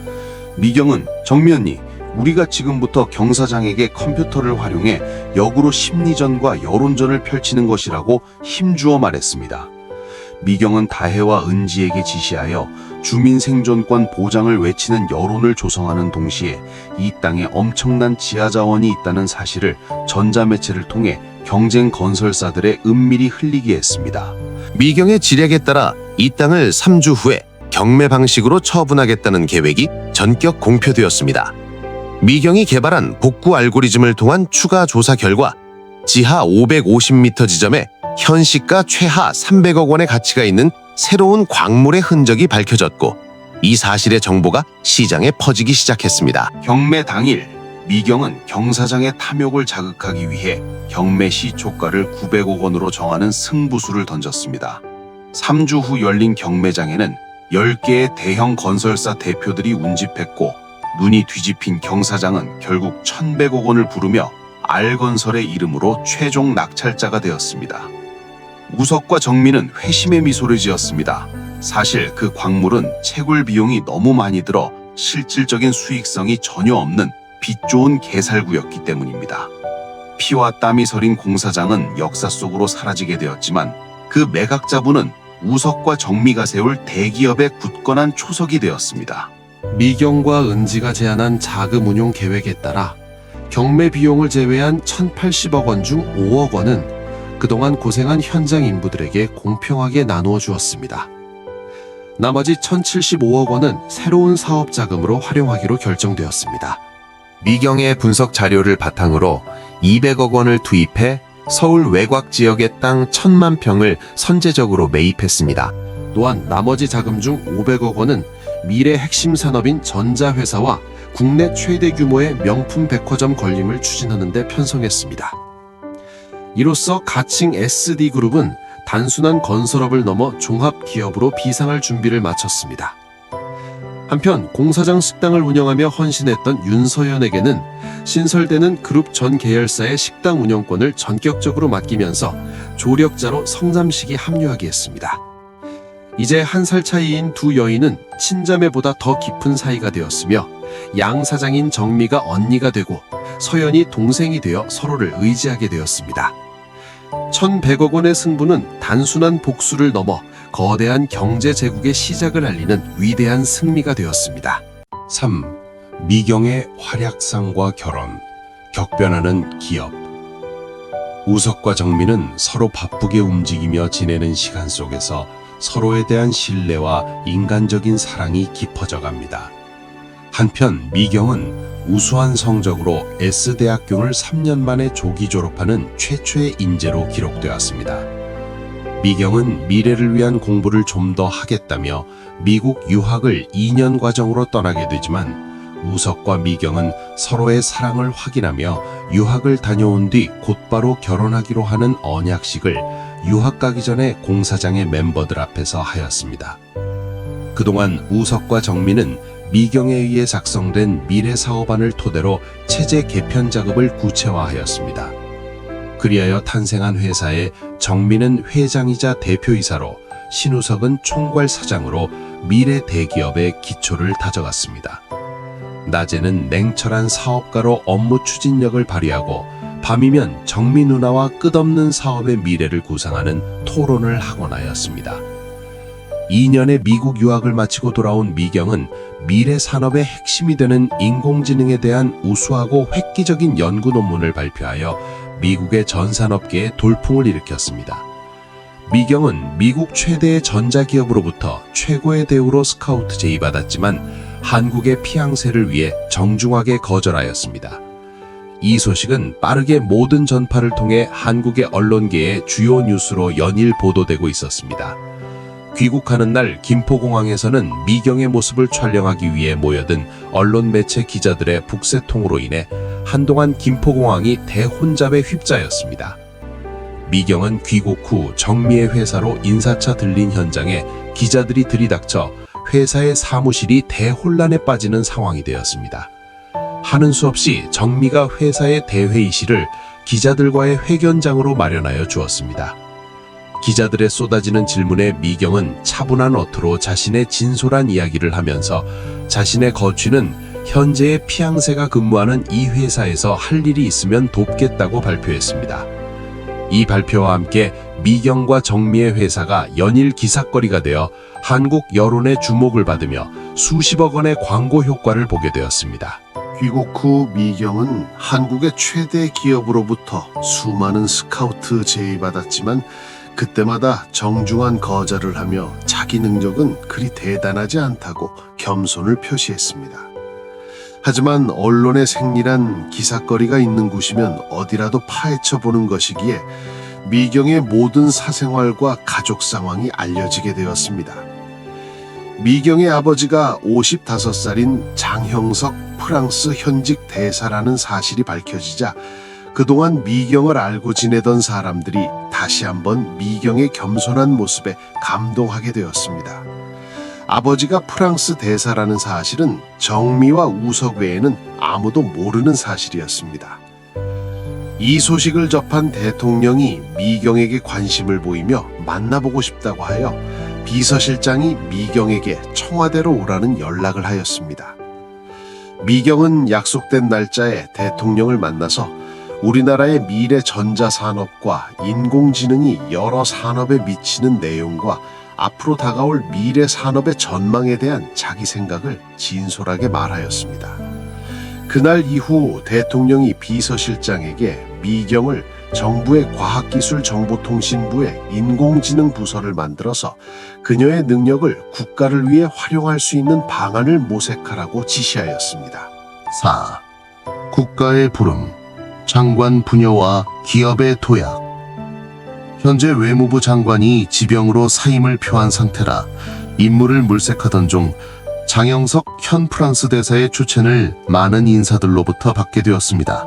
미경은 정미 언니, 우리가 지금부터 경사장에게 컴퓨터를 활용해 역으로 심리전과 여론전을 펼치는 것이라고 힘주어 말했습니다. 미경은 다혜와 은지에게 지시하여 주민 생존권 보장을 외치는 여론을 조성하는 동시에 이 땅에 엄청난 지하자원이 있다는 사실을 전자매체를 통해 경쟁 건설사들의 은밀히 흘리게 했습니다. 미경의 지략에 따라 이 땅을 3주 후에 경매 방식으로 처분하겠다는 계획이 전격 공표되었습니다. 미경이 개발한 복구 알고리즘을 통한 추가 조사 결과 지하 550m 지점에 현시가 최하 300억 원의 가치가 있는 새로운 광물의 흔적이 밝혀졌고 이 사실의 정보가 시장에 퍼지기 시작했습니다. 경매 당일 미경은 경사장의 탐욕을 자극하기 위해 경매 시 조가를 900억 원으로 정하는 승부수를 던졌습니다. 3주 후 열린 경매장에는 10개의 대형 건설사 대표들이 운집했고 눈이 뒤집힌 경사장은 결국 1,100억 원을 부르며 알건설의 이름으로 최종 낙찰자가 되었습니다. 우석과 정민은 회심의 미소를 지었습니다. 사실 그 광물은 채굴 비용이 너무 많이 들어 실질적인 수익성이 전혀 없는 빛 좋은 개살구였기 때문입니다. 피와 땀이 서린 공사장은 역사 속으로 사라지게 되었지만 그 매각자분은 우석과 정미가 세울 대기업의 굳건한 초석이 되었습니다. 미경과 은지가 제안한 자금 운용 계획에 따라 경매 비용을 제외한 1,080억 원 중 5억 원은 그동안 고생한 현장 인부들에게 공평하게 나누어 주었습니다. 나머지 1,075억 원은 새로운 사업 자금으로 활용하기로 결정되었습니다. 미경의 분석 자료를 바탕으로 200억 원을 투입해 서울 외곽 지역의 땅 1,000만 평을 선제적으로 매입했습니다. 또한 나머지 자금 중 500억 원은 미래 핵심 산업인 전자회사와 국내 최대 규모의 명품 백화점 건립을 추진하는 데 편성했습니다. 이로써 가칭 SD그룹은 단순한 건설업을 넘어 종합기업으로 비상할 준비를 마쳤습니다. 한편 공사장 식당을 운영하며 헌신했던 윤서연에게는 신설되는 그룹 전 계열사의 식당 운영권을 전격적으로 맡기면서 조력자로 성남식이 합류하게 했습니다. 이제 1살 차이인 두 여인은 친자매보다 더 깊은 사이가 되었으며 양 사장인 정미가 언니가 되고 서연이 동생이 되어 서로를 의지하게 되었습니다. 1,100억 원의 승부는 단순한 복수를 넘어 거대한 경제 제국의 시작을 알리는 위대한 승리가 되었습니다. 3. 미경의 활약상과 결혼, 격변하는 기업. 우석과 정민은 서로 바쁘게 움직이며 지내는 시간 속에서 서로에 대한 신뢰와 인간적인 사랑이 깊어져 갑니다. 한편 미경은 우수한 성적으로 S대학교를 3년 만에 조기 졸업하는 최초의 인재로 기록되었습니다. 미경은 미래를 위한 공부를 좀 더 하겠다며 미국 유학을 2년 과정으로 떠나게 되지만 우석과 미경은 서로의 사랑을 확인하며 유학을 다녀온 뒤 곧바로 결혼하기로 하는 언약식을 유학 가기 전에 공사장의 멤버들 앞에서 하였습니다. 그동안 우석과 정민은 미경에 의해 작성된 미래 사업안을 토대로 체제 개편 작업을 구체화하였습니다. 그리하여 탄생한 회사에 정민은 회장이자 대표이사로 신우석은 총괄 사장으로 미래 대기업의 기초를 다져갔습니다. 낮에는 냉철한 사업가로 업무 추진력을 발휘하고 밤이면 정미 누나와 끝없는 사업의 미래를 구상하는 토론을 하곤 하였습니다. 2년의 미국 유학을 마치고 돌아온 미경은 미래 산업의 핵심이 되는 인공지능에 대한 우수하고 획기적인 연구 논문을 발표하여 미국의 전산업계에 돌풍을 일으켰습니다. 미경은 미국 최대의 전자기업으로부터 최고의 대우로 스카우트 제의받았지만 한국의 피양새를 위해 정중하게 거절하였습니다. 이 소식은 빠르게 모든 전파를 통해 한국의 언론계의 주요 뉴스로 연일 보도되고 있었습니다. 귀국하는 날 김포공항에서는 미경의 모습을 촬영하기 위해 모여든 언론 매체 기자들의 북새통으로 인해 한동안 김포공항이 대혼잡에 휩싸였습니다. 미경은 귀국 후 정미의 회사로 인사차 들린 현장에 기자들이 들이닥쳐 회사의 사무실이 대혼란에 빠지는 상황이 되었습니다. 하는 수 없이 정미가 회사의 대회의실을 기자들과의 회견장으로 마련하여 주었습니다. 기자들의 쏟아지는 질문에 미경은 차분한 어투로 자신의 진솔한 이야기를 하면서 자신의 거취는 현재의 피앙새가 근무하는 이 회사에서 할 일이 있으면 돕겠다고 발표했습니다. 이 발표와 함께 미경과 정미의 회사가 연일 기사거리가 되어 한국 여론의 주목을 받으며 수십억 원의 광고 효과를 보게 되었습니다. 귀국 후 미경은 한국의 최대 기업으로부터 수많은 스카우트 제의받았지만 그때마다 정중한 거절을 하며 자기 능력은 그리 대단하지 않다고 겸손을 표시했습니다. 하지만 언론의 생리란 기사거리가 있는 곳이면 어디라도 파헤쳐보는 것이기에 미경의 모든 사생활과 가족 상황이 알려지게 되었습니다. 미경의 아버지가 55살인 장형석 프랑스 현직 대사라는 사실이 밝혀지자 그동안 미경을 알고 지내던 사람들이 다시 한번 미경의 겸손한 모습에 감동하게 되었습니다. 아버지가 프랑스 대사라는 사실은 정미와 우석 외에는 아무도 모르는 사실이었습니다. 이 소식을 접한 대통령이 미경에게 관심을 보이며 만나보고 싶다고 하여 비서실장이 미경에게 청와대로 오라는 연락을 하였습니다. 미경은 약속된 날짜에 대통령을 만나서 우리나라의 미래 전자산업과 인공지능이 여러 산업에 미치는 내용과 앞으로 다가올 미래 산업의 전망에 대한 자기 생각을 진솔하게 말하였습니다. 그날 이후 대통령이 비서실장에게 미경을 정부의 과학기술정보통신부의 인공지능 부서를 만들어서 그녀의 능력을 국가를 위해 활용할 수 있는 방안을 모색하라고 지시하였습니다. 4. 국가의 부름, 장관 부녀와 기업의 도약. 현재 외무부 장관이 지병으로 사임을 표한 상태라 임무를 물색하던 중 장영석 현 프랑스 대사의 추천을 많은 인사들로부터 받게 되었습니다.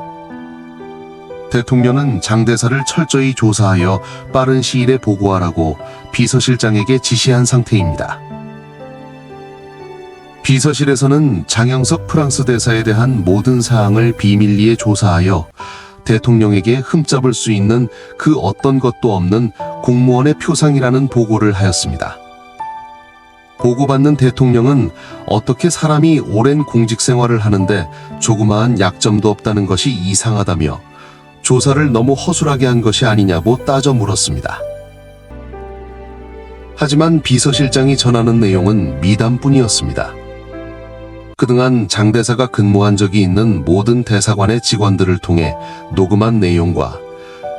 대통령은 장 대사를 철저히 조사하여 빠른 시일에 보고하라고 비서실장에게 지시한 상태입니다. 비서실에서는 장영석 프랑스 대사에 대한 모든 사항을 비밀리에 조사하여 대통령에게 흠잡을 수 있는 그 어떤 것도 없는 공무원의 표상이라는 보고를 하였습니다. 보고받는 대통령은 어떻게 사람이 오랜 공직 생활을 하는데 조그마한 약점도 없다는 것이 이상하다며 조사를 너무 허술하게 한 것이 아니냐고 따져 물었습니다. 하지만 비서실장이 전하는 내용은 미담뿐이었습니다. 그동안 장 대사가 근무한 적이 있는 모든 대사관의 직원들을 통해 녹음한 내용과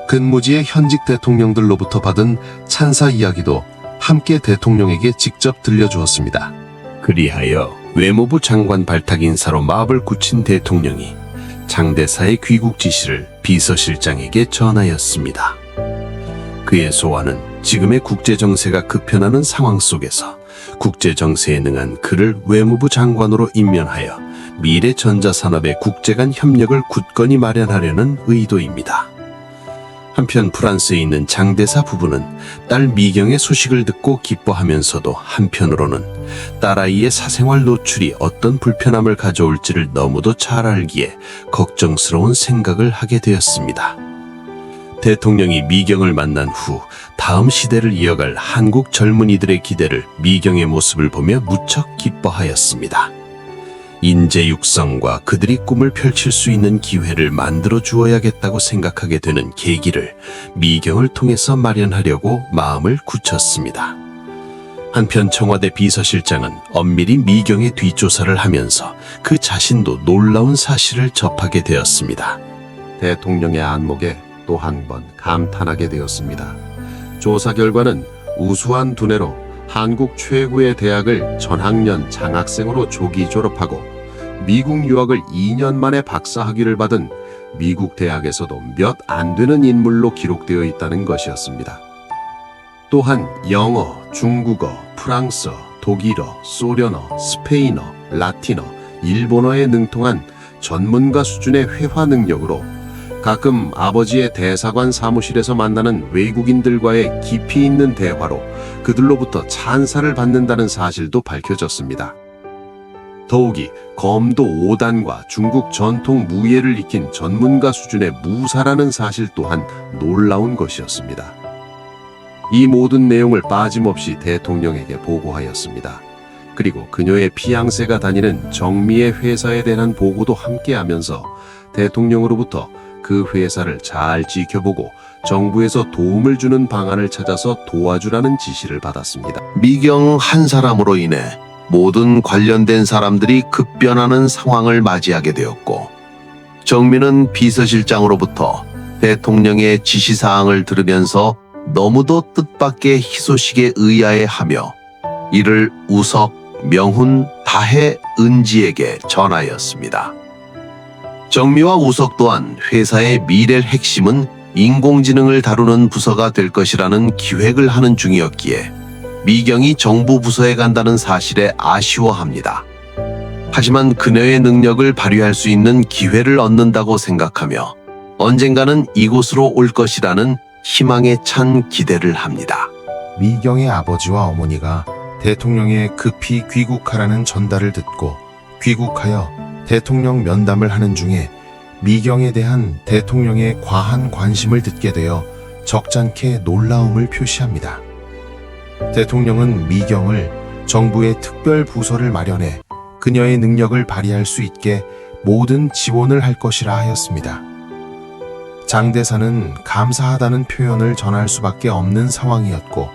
근무지의 현직 대통령들로부터 받은 찬사 이야기도 함께 대통령에게 직접 들려주었습니다. 그리하여 외무부 장관 발탁 인사로 마음을 굳힌 대통령이 장 대사의 귀국 지시를 비서실장에게 전하였습니다. 그의 소원은 지금의 국제정세가 급변하는 상황 속에서 국제정세에 능한 그를 외무부 장관으로 임명하여 미래 전자산업의 국제 간 협력을 굳건히 마련하려는 의도입니다. 한편 프랑스에 있는 장 대사 부부는 딸 미경의 소식을 듣고 기뻐하면서도 한편으로는 딸아이의 사생활 노출이 어떤 불편함을 가져올지를 너무도 잘 알기에 걱정스러운 생각을 하게 되었습니다. 대통령이 미경을 만난 후 다음 시대를 이어갈 한국 젊은이들의 기대를 미경의 모습을 보며 무척 기뻐하였습니다. 인재 육성과 그들이 꿈을 펼칠 수 있는 기회를 만들어 주어야겠다고 생각하게 되는 계기를 미경을 통해서 마련하려고 마음을 굳혔습니다. 한편 청와대 비서실장은 엄밀히 미경의 뒷조사를 하면서 그 자신도 놀라운 사실을 접하게 되었습니다. 대통령의 안목에 또 한 번 감탄하게 되었습니다. 조사 결과는 우수한 두뇌로 한국 최고의 대학을 전학년 장학생으로 조기 졸업하고 미국 유학을 2년 만에 박사학위를 받은 미국 대학에서도 몇 안 되는 인물로 기록되어 있다는 것이었습니다. 또한 영어, 중국어, 프랑스어, 독일어, 소련어, 스페인어, 라틴어, 일본어에 능통한 전문가 수준의 회화 능력으로 가끔 아버지의 대사관 사무실에서 만나는 외국인들과의 깊이 있는 대화로 그들로부터 찬사를 받는다는 사실도 밝혀졌습니다. 더욱이 검도 5단과 중국 전통 무예를 익힌 전문가 수준의 무사라는 사실 또한 놀라운 것이었습니다. 이 모든 내용을 빠짐없이 대통령에게 보고하였습니다. 그리고 그녀의 피앙세가 다니는 정미의 회사에 대한 보고도 함께하면서 대통령으로부터 그 회사를 잘 지켜보고 정부에서 도움을 주는 방안을 찾아서 도와주라는 지시를 받았습니다. 미경 한 사람으로 인해 모든 관련된 사람들이 급변하는 상황을 맞이하게 되었고, 정민은 비서실장으로부터 대통령의 지시사항을 들으면서 너무도 뜻밖의 희소식에 의아해하며 이를 우석, 명훈, 다혜, 은지에게 전하였습니다. 정미와 우석 또한 회사의 미래 핵심은 인공지능을 다루는 부서가 될 것이라는 기획을 하는 중이었기에 미경이 정부 부서에 간다는 사실에 아쉬워합니다. 하지만 그녀의 능력을 발휘할 수 있는 기회를 얻는다고 생각하며 언젠가는 이곳으로 올 것이라는 희망에 찬 기대를 합니다. 미경의 아버지와 어머니가 대통령에 급히 귀국하라는 전달을 듣고 귀국하여 대통령 면담을 하는 중에 미경에 대한 대통령의 과한 관심을 듣게 되어 적잖게 놀라움을 표시합니다. 대통령은 미경을 정부의 특별 부서를 마련해 그녀의 능력을 발휘할 수 있게 모든 지원을 할 것이라 하였습니다. 장대사는 감사하다는 표현을 전할 수밖에 없는 상황이었고,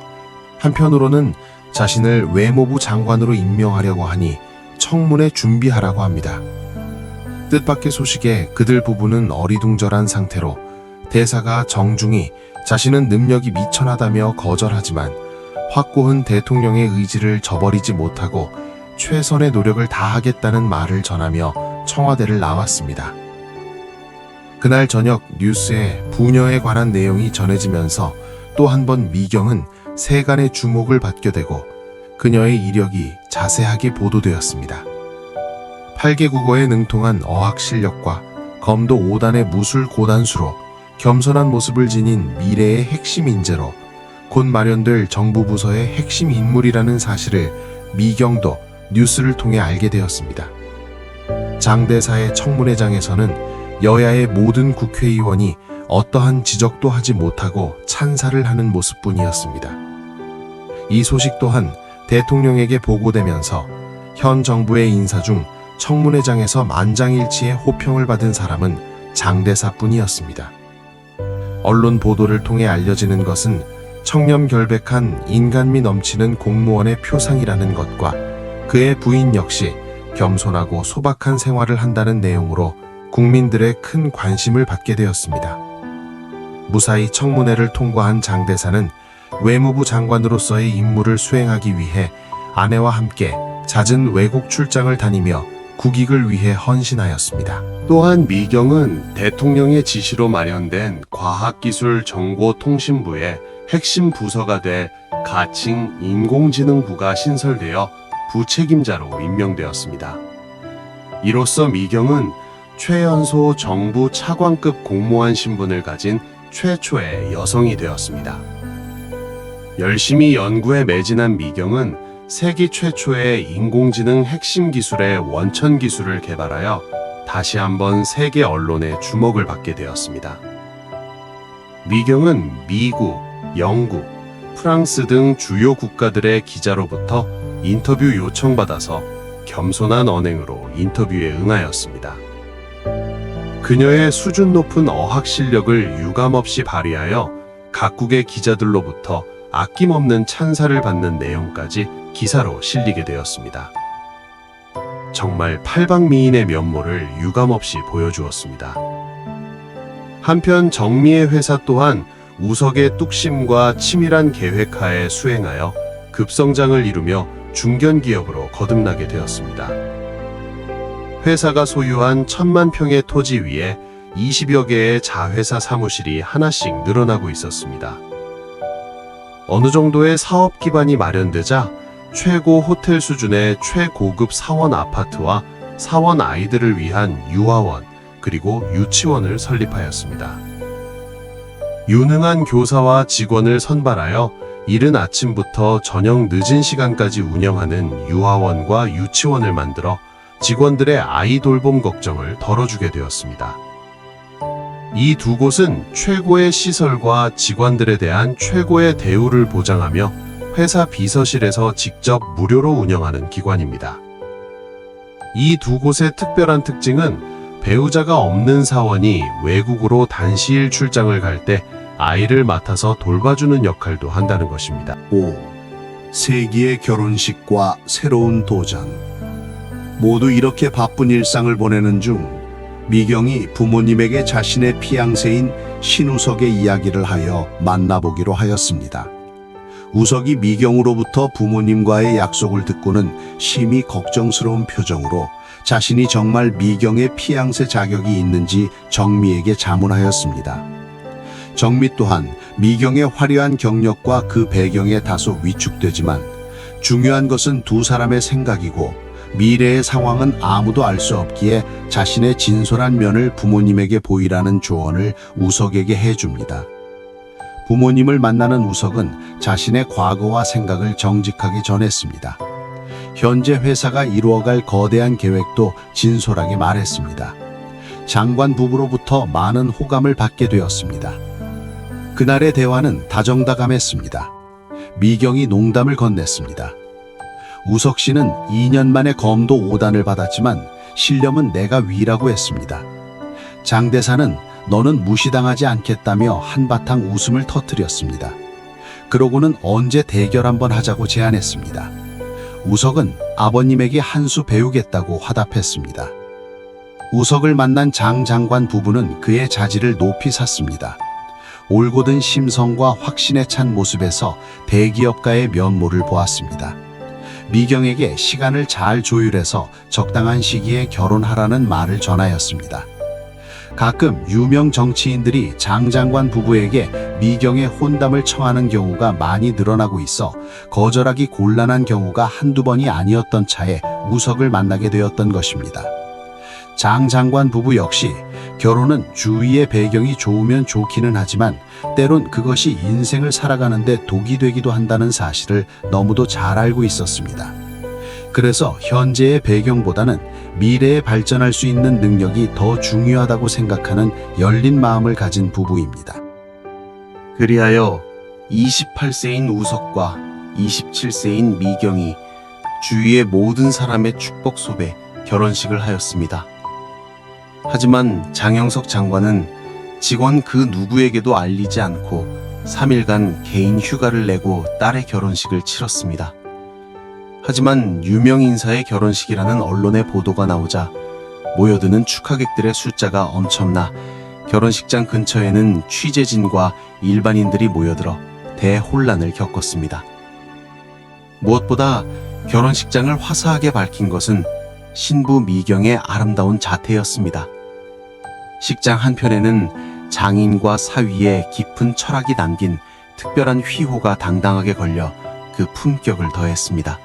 한편으로는 자신을 외무부 장관으로 임명하려고 하니 청문회 준비하라고 합니다. 뜻밖의 소식에 그들 부부는 어리둥절한 상태로 대사가 정중히 자신은 능력이 미천하다며 거절하지만 확고한 대통령의 의지를 저버리지 못하고 최선의 노력을 다하겠다는 말을 전하며 청와대를 나왔습니다. 그날 저녁 뉴스에 부녀에 관한 내용이 전해지면서 또 한 번 미경은 세간의 주목을 받게 되고 그녀의 이력이 자세하게 보도되었습니다. 8개 국어에 능통한 어학 실력과 검도 5단의 무술 고단수로 겸손한 모습을 지닌 미래의 핵심 인재로 곧 마련될 정부 부서의 핵심 인물이라는 사실을 미경도 뉴스를 통해 알게 되었습니다. 장대사의 청문회장에서는 여야의 모든 국회의원이 어떠한 지적도 하지 못하고 찬사를 하는 모습뿐이었습니다. 이 소식 또한 대통령에게 보고되면서 현 정부의 인사 중 청문회장에서 만장일치의 호평을 받은 사람은 장대사뿐이었습니다. 언론 보도를 통해 알려지는 것은 청렴결백한 인간미 넘치는 공무원의 표상이라는 것과 그의 부인 역시 겸손하고 소박한 생활을 한다는 내용으로 국민들의 큰 관심을 받게 되었습니다. 무사히 청문회를 통과한 장대사는 외무부 장관으로서의 임무를 수행하기 위해 아내와 함께 잦은 외국 출장을 다니며 국익을 위해 헌신하였습니다. 또한 미경은 대통령의 지시로 마련된 과학기술정보통신부의 핵심 부서가 될 가칭 인공지능부가 신설되어 부책임자로 임명되었습니다. 이로써 미경은 최연소 정부 차관급 공무원 신분을 가진 최초의 여성이 되었습니다. 열심히 연구에 매진한 미경은 세계 최초의 인공지능 핵심 기술의 원천 기술을 개발하여 다시 한번 세계 언론의 주목을 받게 되었습니다. 미경은 미국, 영국, 프랑스 등 주요 국가들의 기자로부터 인터뷰 요청받아서 겸손한 언행으로 인터뷰에 응하였습니다. 그녀의 수준 높은 어학 실력을 유감없이 발휘하여 각국의 기자들로부터 아낌없는 찬사를 받는 내용까지 기사로 실리게 되었습니다. 정말 팔방미인의 면모를 유감없이 보여주었습니다. 한편 정미의 회사 또한 우석의 뚝심과 치밀한 계획하에 수행하여 급성장을 이루며 중견기업으로 거듭나게 되었습니다. 회사가 소유한 1000만 평의 토지 위에 20여 개의 자회사 사무실이 하나씩 늘어나고 있었습니다. 어느 정도의 사업 기반이 마련되자 최고 호텔 수준의 최고급 사원 아파트와 사원 아이들을 위한 유아원 그리고 유치원을 설립하였습니다. 유능한 교사와 직원을 선발하여 이른 아침부터 저녁 늦은 시간까지 운영하는 유아원과 유치원을 만들어 직원들의 아이 돌봄 걱정을 덜어주게 되었습니다. 이 두 곳은 최고의 시설과 직원들에 대한 최고의 대우를 보장하며 회사 비서실에서 직접 무료로 운영하는 기관입니다. 이 두 곳의 특별한 특징은 배우자가 없는 사원이 외국으로 단시일 출장을 갈 때 아이를 맡아서 돌봐주는 역할도 한다는 것입니다. 5. 세기의 결혼식과 새로운 도전. 모두 이렇게 바쁜 일상을 보내는 중 미경이 부모님에게 자신의 피양새인 신우석의 이야기를 하여 만나보기로 하였습니다. 우석이 미경으로부터 부모님과의 약속을 듣고는 심히 걱정스러운 표정으로 자신이 정말 미경의 피양새 자격이 있는지 정미에게 자문하였습니다. 정미 또한 미경의 화려한 경력과 그 배경에 다소 위축되지만 중요한 것은 두 사람의 생각이고 미래의 상황은 아무도 알 수 없기에 자신의 진솔한 면을 부모님에게 보이라는 조언을 우석에게 해줍니다. 부모님을 만나는 우석은 자신의 과거와 생각을 정직하게 전했습니다. 현재 회사가 이루어갈 거대한 계획도 진솔하게 말했습니다. 장관 부부로부터 많은 호감을 받게 되었습니다. 그날의 대화는 다정다감했습니다. 미경이 농담을 건넸습니다. 우석 씨는 2년 만에 검도 5단을 받았지만 신념은 내가 위라고 했습니다. 장 대사는 너는 무시당하지 않겠다며 한바탕 웃음을 터뜨렸습니다. 그러고는 언제 대결 한번 하자고 제안했습니다. 우석은 아버님에게 한 수 배우겠다고 화답했습니다. 우석을 만난 장 장관 부부는 그의 자질을 높이 샀습니다. 올곧은 심성과 확신에 찬 모습에서 대기업가의 면모를 보았습니다. 미경에게 시간을 잘 조율해서 적당한 시기에 결혼하라는 말을 전하였습니다. 가끔 유명 정치인들이 장 장관 부부에게 미경의 혼담을 청하는 경우가 많이 늘어나고 있어 거절하기 곤란한 경우가 한두 번이 아니었던 차에 우석을 만나게 되었던 것입니다. 장 장관 부부 역시 결혼은 주위의 배경이 좋으면 좋기는 하지만 때론 그것이 인생을 살아가는데 독이 되기도 한다는 사실을 너무도 잘 알고 있었습니다. 그래서 현재의 배경보다는 미래에 발전할 수 있는 능력이 더 중요하다고 생각하는 열린 마음을 가진 부부입니다. 그리하여 28세인 우석과 27세인 미경이 주위의 모든 사람의 축복 속에 결혼식을 하였습니다. 하지만 장영석 장관은 직원 그 누구에게도 알리지 않고 3일간 개인 휴가를 내고 딸의 결혼식을 치렀습니다. 하지만 유명 인사의 결혼식이라는 언론의 보도가 나오자 모여드는 축하객들의 숫자가 엄청나 결혼식장 근처에는 취재진과 일반인들이 모여들어 대혼란을 겪었습니다. 무엇보다 결혼식장을 화사하게 밝힌 것은 신부 미경의 아름다운 자태였습니다. 식장 한편에는 장인과 사위의 깊은 철학이 담긴 특별한 휘호가 당당하게 걸려 그 품격을 더했습니다.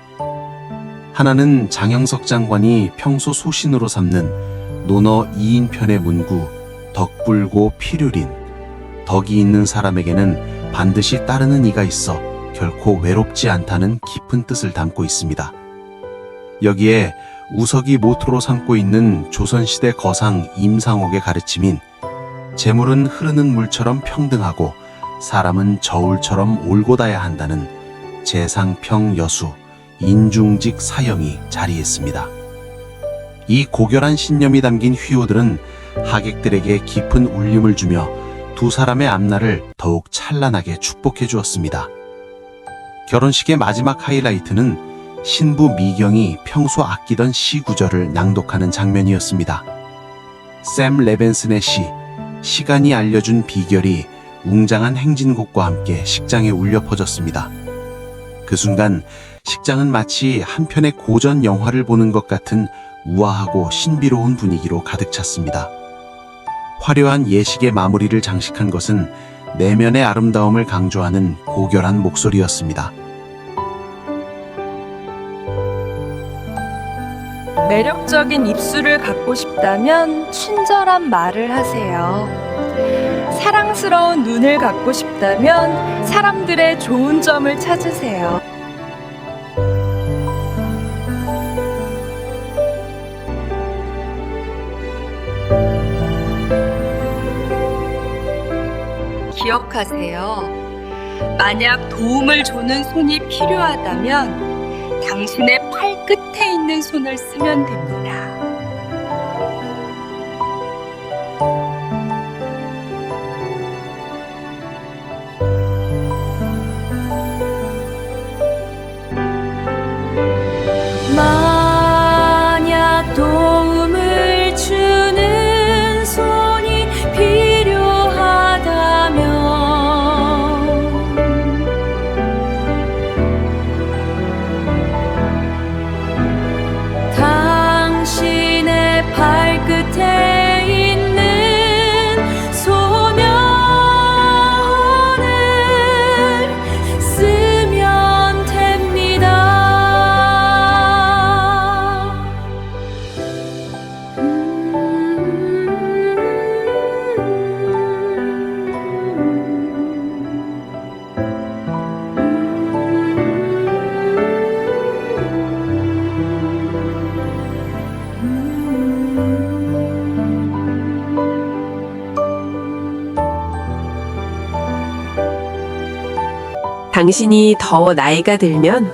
하나는 장영석 장관이 평소 소신으로 삼는 논어 2인편의 문구 덕불고 필유린, 덕이 있는 사람에게는 반드시 따르는 이가 있어 결코 외롭지 않다는 깊은 뜻을 담고 있습니다. 여기에 우석이 모토로 삼고 있는 조선시대 거상 임상옥의 가르침인 재물은 흐르는 물처럼 평등하고 사람은 저울처럼 올곧아야 한다는 재상평여수 인중직 사형이 자리했습니다. 이 고결한 신념이 담긴 휘호들은 하객들에게 깊은 울림을 주며 두 사람의 앞날을 더욱 찬란하게 축복해 주었습니다. 결혼식의 마지막 하이라이트는 신부 미경이 평소 아끼던 시 구절을 낭독하는 장면이었습니다. 샘 레벤슨의 시 시간이 알려준 비결이 웅장한 행진곡과 함께 식장에 울려 퍼졌습니다. 그 순간 식장은 마치 한 편의 고전 영화를 보는 것 같은 우아하고 신비로운 분위기로 가득 찼습니다. 화려한 예식의 마무리를 장식한 것은 내면의 아름다움을 강조하는 고결한 목소리였습니다. 매력적인 입술을 갖고 싶다면 친절한 말을 하세요. 사랑스러운 눈을 갖고 싶다면 사람들의 좋은 점을 찾으세요. 기억하세요. 만약 도움을 주는 손이 필요하다면 당신의 팔 끝에 있는 손을 쓰면 됩니다. 만약 도움을 주는 손이 필요하다면 당신의 발끝에 있는 소명을 쓰면 됩니다. 당신이 더 나이가 들면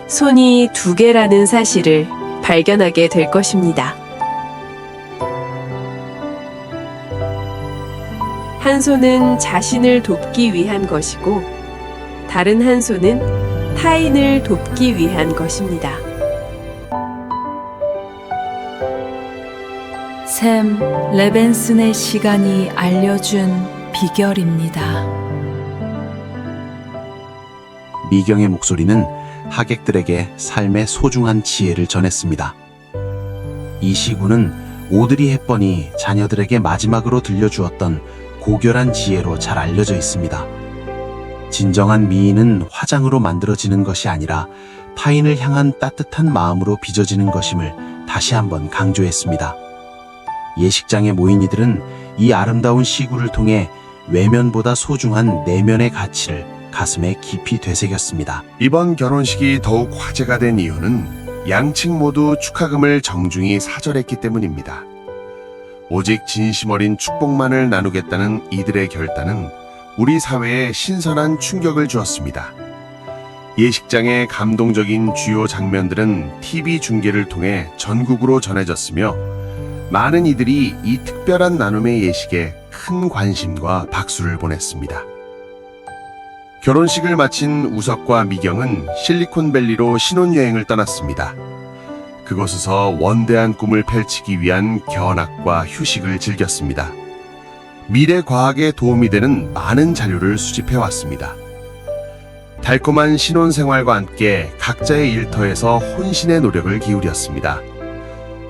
손이 2개라는 사실을 발견하게 될 것입니다. 한 손은 자신을 돕기 위한 것이고, 다른 한 손은 타인을 돕기 위한 것입니다. 샘 레벤슨의 시간이 알려준 비결입니다. 미경의 목소리는 하객들에게 삶의 소중한 지혜를 전했습니다. 이 시구는 오드리 헵번이 자녀들에게 마지막으로 들려주었던 고결한 지혜로 잘 알려져 있습니다. 진정한 미인은 화장으로 만들어지는 것이 아니라 타인을 향한 따뜻한 마음으로 빚어지는 것임을 다시 한번 강조했습니다. 예식장에 모인 이들은 이 아름다운 시구를 통해 외면보다 소중한 내면의 가치를 가슴에 깊이 되새겼습니다. 이번 결혼식이 더욱 화제가 된 이유는 양측 모두 축하금을 정중히 사절했기 때문입니다. 오직 진심 어린 축복만을 나누겠다는 이들의 결단은 우리 사회에 신선한 충격을 주었습니다. 예식장의 감동적인 주요 장면들은 TV 중계를 통해 전국으로 전해졌으며, 많은 이들이 이 특별한 나눔의 예식에 큰 관심과 박수를 보냈습니다. 결혼식을 마친 우석과 미경은 실리콘밸리로 신혼여행을 떠났습니다. 그곳에서 원대한 꿈을 펼치기 위한 견학과 휴식을 즐겼습니다. 미래 과학에 도움이 되는 많은 자료를 수집해 왔습니다. 달콤한 신혼생활과 함께 각자의 일터에서 혼신의 노력을 기울였습니다.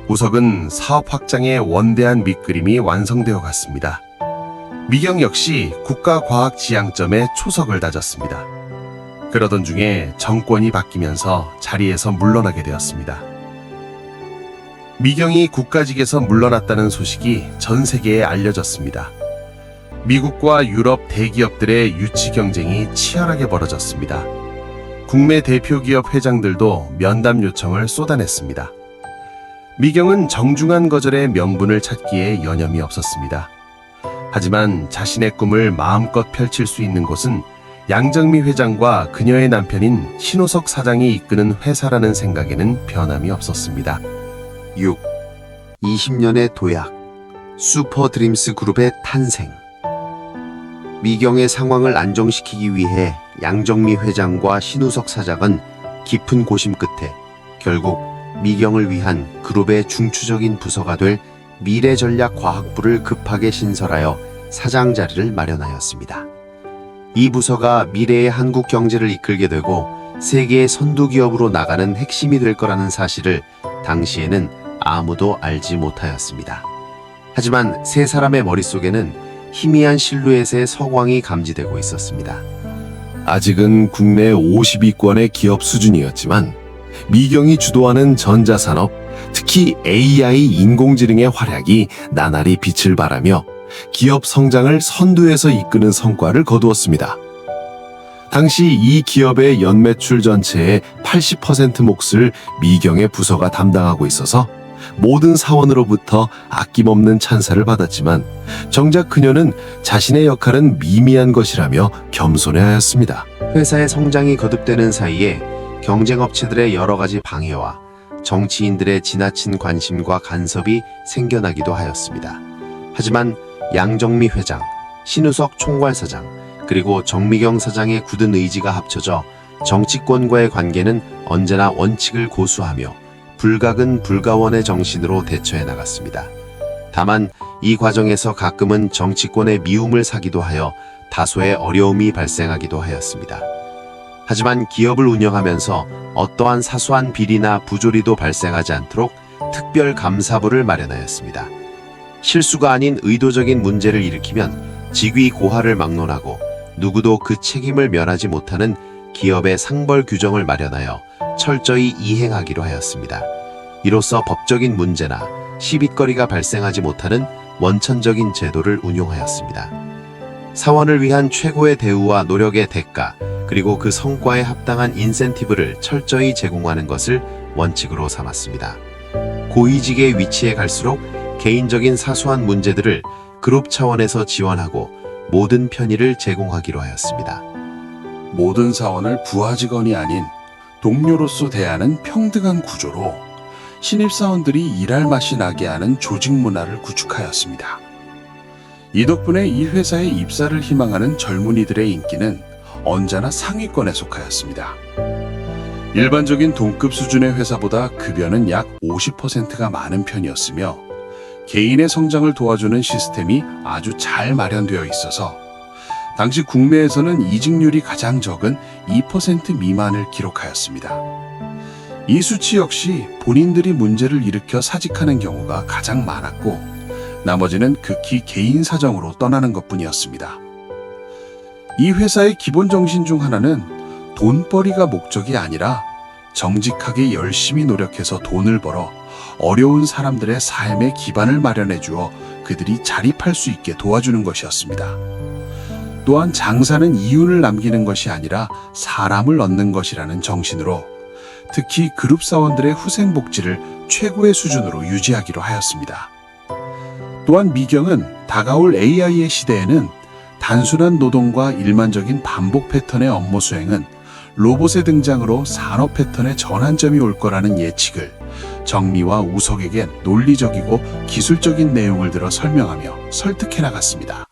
우석은 사업 확장의 원대한 밑그림이 완성되어 갔습니다. 미경 역시 국가과학지향점에 초석을 다졌습니다. 그러던 중에 정권이 바뀌면서 자리에서 물러나게 되었습니다. 미경이 국가직에서 물러났다는 소식이 전 세계에 알려졌습니다. 미국과 유럽 대기업들의 유치 경쟁이 치열하게 벌어졌습니다. 국내 대표 기업 회장들도 면담 요청을 쏟아냈습니다. 미경은 정중한 거절의 명분을 찾기에 여념이 없었습니다. 하지만 자신의 꿈을 마음껏 펼칠 수 있는 곳은 양정미 회장과 그녀의 남편인 신호석 사장이 이끄는 회사라는 생각에는 변함이 없었습니다. 6. 20년의 도약, 슈퍼드림스 그룹의 탄생. 미경의 상황을 안정시키기 위해 양정미 회장과 신우석 사장은 깊은 고심 끝에 결국 미경을 위한 그룹의 중추적인 부서가 될 미래전략과학부를 급하게 신설하여 사장 자리를 마련하였습니다. 이 부서가 미래의 한국 경제를 이끌게 되고 세계의 선두 기업으로 나가는 핵심이 될 거라는 사실을 당시에는 아무도 알지 못하였습니다. 하지만 세 사람의 머릿속에는 희미한 실루엣의 서광이 감지되고 있었습니다. 아직은 국내 50위권의 기업 수준이었지만 미경이 주도하는 전자산업, 특히 AI 인공지능의 활약이 나날이 빛을 발하며 기업 성장을 선두에서 이끄는 성과를 거두었습니다. 당시 이 기업의 연매출 전체의 80% 몫을 미경의 부서가 담당하고 있어서 모든 사원으로부터 아낌없는 찬사를 받았지만 정작 그녀는 자신의 역할은 미미한 것이라며 겸손해하였습니다. 회사의 성장이 거듭되는 사이에 경쟁업체들의 여러 가지 방해와 정치인들의 지나친 관심과 간섭이 생겨나기도 하였습니다. 하지만 양정미 회장, 신우석 총괄사장, 그리고 정미경 사장의 굳은 의지가 합쳐져 정치권과의 관계는 언제나 원칙을 고수하며 불가근 불가원의 정신으로 대처해 나갔습니다. 다만 이 과정에서 가끔은 정치권의 미움을 사기도 하여 다소의 어려움이 발생하기도 하였습니다. 하지만 기업을 운영하면서 어떠한 사소한 비리나 부조리도 발생하지 않도록 특별 감사부를 마련하였습니다. 실수가 아닌 의도적인 문제를 일으키면 직위 고하를 막론하고 누구도 그 책임을 면하지 못하는 기업의 상벌 규정을 마련하여 철저히 이행하기로 하였습니다. 이로써 법적인 문제나 시비거리가 발생하지 못하는 원천적인 제도를 운용하였습니다. 사원을 위한 최고의 대우와 노력의 대가, 그리고 그 성과에 합당한 인센티브를 철저히 제공하는 것을 원칙으로 삼았습니다. 고위직의 위치에 갈수록 개인적인 사소한 문제들을 그룹 차원에서 지원하고 모든 편의를 제공하기로 하였습니다. 모든 사원을 부하 직원이 아닌 동료로서 대하는 평등한 구조로 신입사원들이 일할 맛이 나게 하는 조직 문화를 구축하였습니다. 이 덕분에 이 회사에 입사를 희망하는 젊은이들의 인기는 언제나 상위권에 속하였습니다. 일반적인 동급 수준의 회사보다 급여는 약 50%가 많은 편이었으며 개인의 성장을 도와주는 시스템이 아주 잘 마련되어 있어서 당시 국내에서는 이직률이 가장 적은 2% 미만을 기록하였습니다. 이 수치 역시 본인들이 문제를 일으켜 사직하는 경우가 가장 많았고 나머지는 극히 개인 사정으로 떠나는 것뿐이었습니다. 이 회사의 기본 정신 중 하나는 돈벌이가 목적이 아니라 정직하게 열심히 노력해서 돈을 벌어 어려운 사람들의 삶의 기반을 마련해 주어 그들이 자립할 수 있게 도와주는 것이었습니다. 또한 장사는 이윤을 남기는 것이 아니라 사람을 얻는 것이라는 정신으로 특히 그룹 사원들의 후생 복지를 최고의 수준으로 유지하기로 하였습니다. 또한 미경은 다가올 AI의 시대에는 단순한 노동과 일반적인 반복 패턴의 업무 수행은 로봇의 등장으로 산업 패턴의 전환점이 올 거라는 예측을 정미와 우석에게 논리적이고 기술적인 내용을 들어 설명하며 설득해 나갔습니다.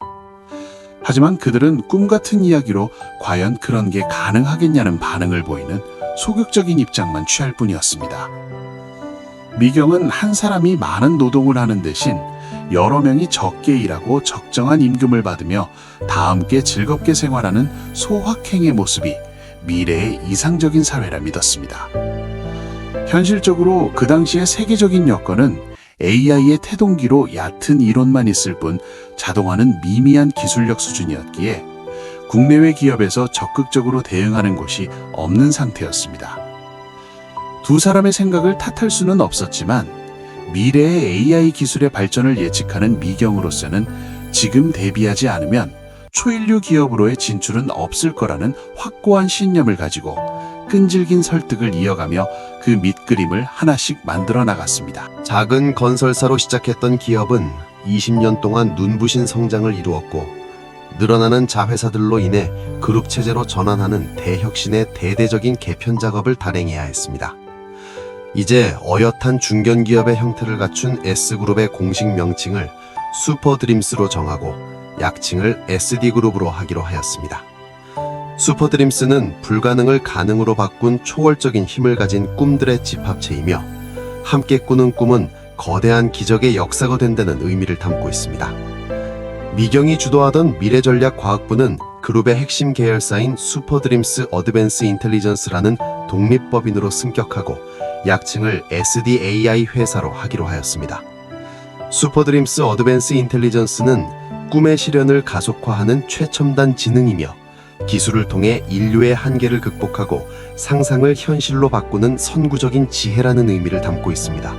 하지만 그들은 꿈같은 이야기로 과연 그런 게 가능하겠냐는 반응을 보이는 소극적인 입장만 취할 뿐이었습니다. 미경은 한 사람이 많은 노동을 하는 대신 여러 명이 적게 일하고 적정한 임금을 받으며 다 함께 즐겁게 생활하는 소확행의 모습이 미래의 이상적인 사회라 믿었습니다. 현실적으로 그 당시의 세계적인 여건은 AI의 태동기로 얕은 이론만 있을 뿐 자동화는 미미한 기술력 수준이었기에 국내외 기업에서 적극적으로 대응하는 곳이 없는 상태였습니다. 두 사람의 생각을 탓할 수는 없었지만 미래의 AI 기술의 발전을 예측하는 미경으로서는 지금 대비하지 않으면 초인류 기업으로의 진출은 없을 거라는 확고한 신념을 가지고 끈질긴 설득을 이어가며 그 밑그림을 하나씩 만들어 나갔습니다. 작은 건설사로 시작했던 기업은 20년 동안 눈부신 성장을 이루었고 늘어나는 자회사들로 인해 그룹 체제로 전환하는 대혁신의 대대적인 개편 작업을 단행해야 했습니다. 이제 어엿한 중견기업의 형태를 갖춘 S그룹의 공식 명칭을 슈퍼드림스로 정하고 약칭을 SD그룹으로 하기로 하였습니다. 슈퍼드림스는 불가능을 가능으로 바꾼 초월적인 힘을 가진 꿈들의 집합체이며 함께 꾸는 꿈은 거대한 기적의 역사가 된다는 의미를 담고 있습니다. 미경이 주도하던 미래전략과학부는 그룹의 핵심 계열사인 슈퍼드림스 어드밴스 인텔리전스라는 독립법인으로 승격하고 약칭을 SDAI 회사로 하기로 하였습니다. 슈퍼드림스 어드밴스 인텔리전스는 꿈의 실현을 가속화하는 최첨단 지능이며 기술을 통해 인류의 한계를 극복하고 상상을 현실로 바꾸는 선구적인 지혜라는 의미를 담고 있습니다.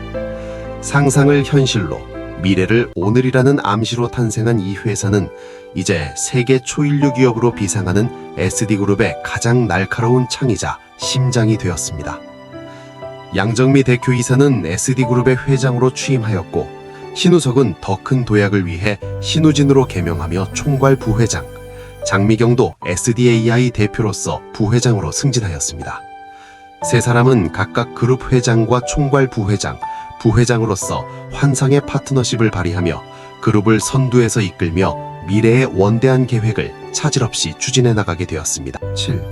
상상을 현실로, 미래를 오늘이라는 암시로 탄생한 이 회사는 이제 세계 초인류 기업으로 비상하는 SD그룹의 가장 날카로운 창이자 심장이 되었습니다. 양정미 대표이사는 SD그룹의 회장으로 취임하였고 신우석은 더 큰 도약을 위해 신우진으로 개명하며 총괄 부회장, 장미경도 SDAI 대표로서 부회장으로 승진하였습니다. 세 사람은 각각 그룹 회장과 총괄 부회장, 부회장으로서 환상의 파트너십을 발휘하며 그룹을 선두에서 이끌며 미래의 원대한 계획을 차질 없이 추진해 나가게 되었습니다. 7.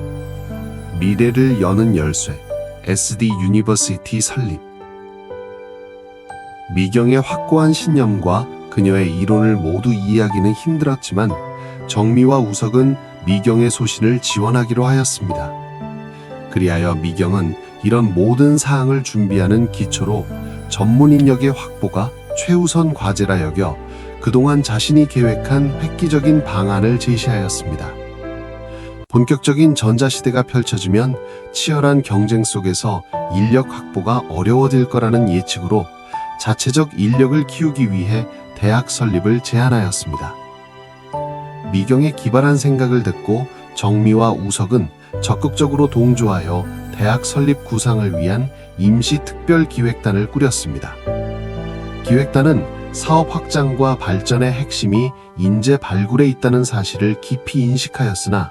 미래를 여는 열쇠 SD 유니버시티 설립. 미경의 확고한 신념과 그녀의 이론을 모두 이해하기는 힘들었지만 정미와 우석은 미경의 소신을 지원하기로 하였습니다. 그리하여 미경은 이런 모든 사항을 준비하는 기초로 전문 인력의 확보가 최우선 과제라 여겨 그동안 자신이 계획한 획기적인 방안을 제시하였습니다. 본격적인 전자시대가 펼쳐지면 치열한 경쟁 속에서 인력 확보가 어려워질 거라는 예측으로 자체적 인력을 키우기 위해 대학 설립을 제안하였습니다. 미경의 기발한 생각을 듣고 정미와 우석은 적극적으로 동조하여 대학 설립 구상을 위한 임시 특별기획단을 꾸렸습니다. 기획단은 사업 확장과 발전의 핵심이 인재 발굴에 있다는 사실을 깊이 인식하였으나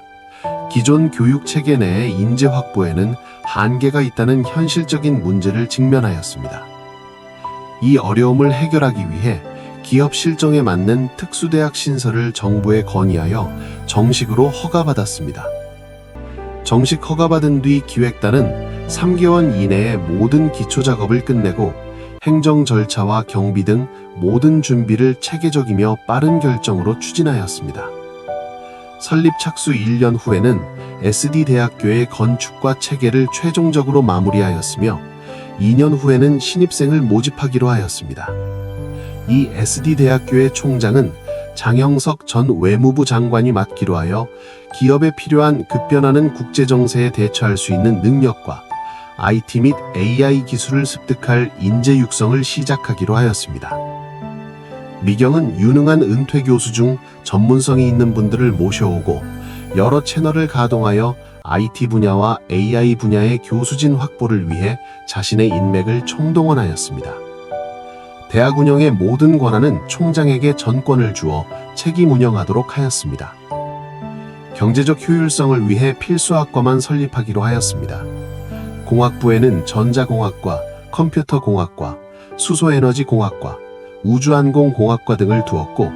기존 교육 체계 내의 인재 확보에는 한계가 있다는 현실적인 문제를 직면하였습니다. 이 어려움을 해결하기 위해 기업 실정에 맞는 특수대학 신설을 정부에 건의하여 정식으로 허가받았습니다. 정식 허가받은 뒤 기획단은 3개월 이내에 모든 기초 작업을 끝내고 행정 절차와 경비 등 모든 준비를 체계적이며 빠른 결정으로 추진하였습니다. 설립 착수 1년 후에는 SD대학교의 건축과 체계를 최종적으로 마무리하였으며 2년 후에는 신입생을 모집하기로 하였습니다. 이 SD대학교의 총장은 장영석 전 외무부 장관이 맡기로 하여 기업에 필요한 급변하는 국제정세에 대처할 수 있는 능력과 IT 및 AI 기술을 습득할 인재 육성을 시작하기로 하였습니다. 미경은 유능한 은퇴 교수 중 전문성이 있는 분들을 모셔오고 여러 채널을 가동하여 IT 분야와 AI 분야의 교수진 확보를 위해 자신의 인맥을 총동원하였습니다. 대학 운영의 모든 권한은 총장에게 전권을 주어 책임 운영하도록 하였습니다. 경제적 효율성을 위해 필수학과만 설립하기로 하였습니다. 공학부에는 전자공학과, 컴퓨터공학과, 수소에너지공학과, 우주항공공학과 등을 두었고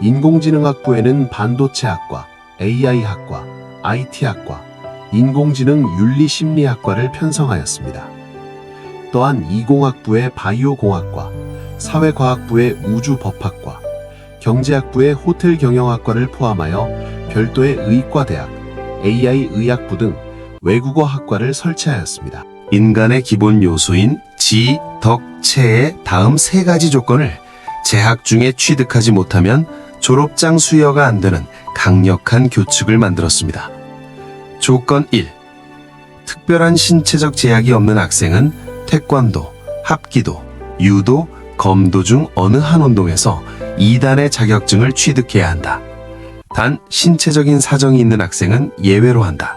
인공지능학부에는 반도체학과, AI학과, IT학과, 인공지능 윤리심리학과를 편성하였습니다. 또한 이공학부의 바이오공학과, 사회과학부의 우주법학과, 경제학부의 호텔경영학과를 포함하여 별도의 의과대학, AI의학부 등 외국어학과를 설치하였습니다. 인간의 기본 요소인 지, 덕, 체의 다음 세 가지 조건을 재학 중에 취득하지 못하면 졸업장 수여가 안 되는 강력한 교칙을 만들었습니다. 조건 1. 특별한 신체적 제약이 없는 학생은 태권도, 합기도, 유도, 검도 중 어느 한 운동에서 2단의 자격증을 취득해야 한다. 단 신체적인 사정이 있는 학생은 예외로 한다.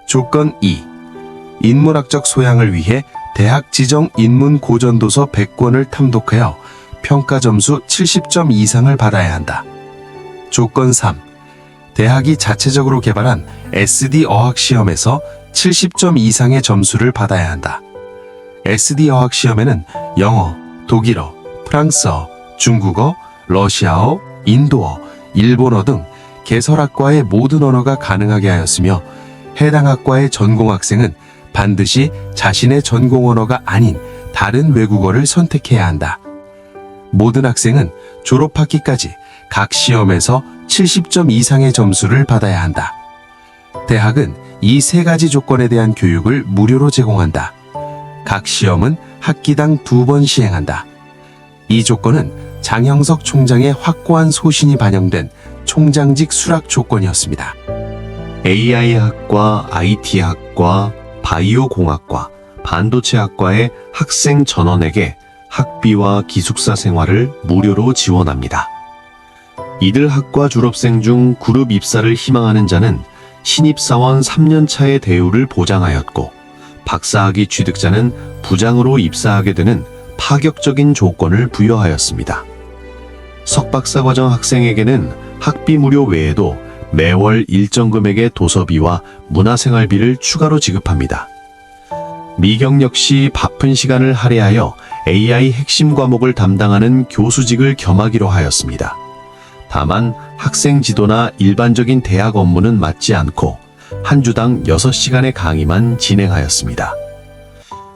조건 2. 인문학적 소양을 위해 대학 지정 인문 고전도서 100권을 탐독하여 평가 점수 70점 이상을 받아야 한다. 조건 3. 대학이 자체적으로 개발한 SD 어학 시험에서 70점 이상의 점수를 받아야 한다. SD 어학 시험에는 영어, 독일어, 프랑스어, 중국어, 러시아어, 인도어, 일본어 등 개설학과의 모든 언어가 가능하게 하였으며 해당 학과의 전공학생은 반드시 자신의 전공 언어가 아닌 다른 외국어를 선택해야 한다. 모든 학생은 졸업학기까지 각 시험에서 70점 이상의 점수를 받아야 한다. 대학은 이 세 가지 조건에 대한 교육을 무료로 제공한다. 각 시험은 학기당 2번 시행한다. 이 조건은 장형석 총장의 확고한 소신이 반영된 총장직 수락 조건이었습니다. AI학과, IT학과, 바이오공학과, 반도체학과의 학생 전원에게 학비와 기숙사 생활을 무료로 지원합니다. 이들 학과 졸업생 중 그룹 입사를 희망하는 자는 신입사원 3년차의 대우를 보장하였고 박사학위 취득자는 부장으로 입사하게 되는 파격적인 조건을 부여하였습니다. 석박사 과정 학생에게는 학비 무료 외에도 매월 일정 금액의 도서비와 문화생활비를 추가로 지급합니다. 미경 역시 바쁜 시간을 할애하여 AI 핵심 과목을 담당하는 교수직을 겸하기로 하였습니다. 다만 학생 지도나 일반적인 대학 업무는 맡지 않고 한 주당 6시간의 강의만 진행하였습니다.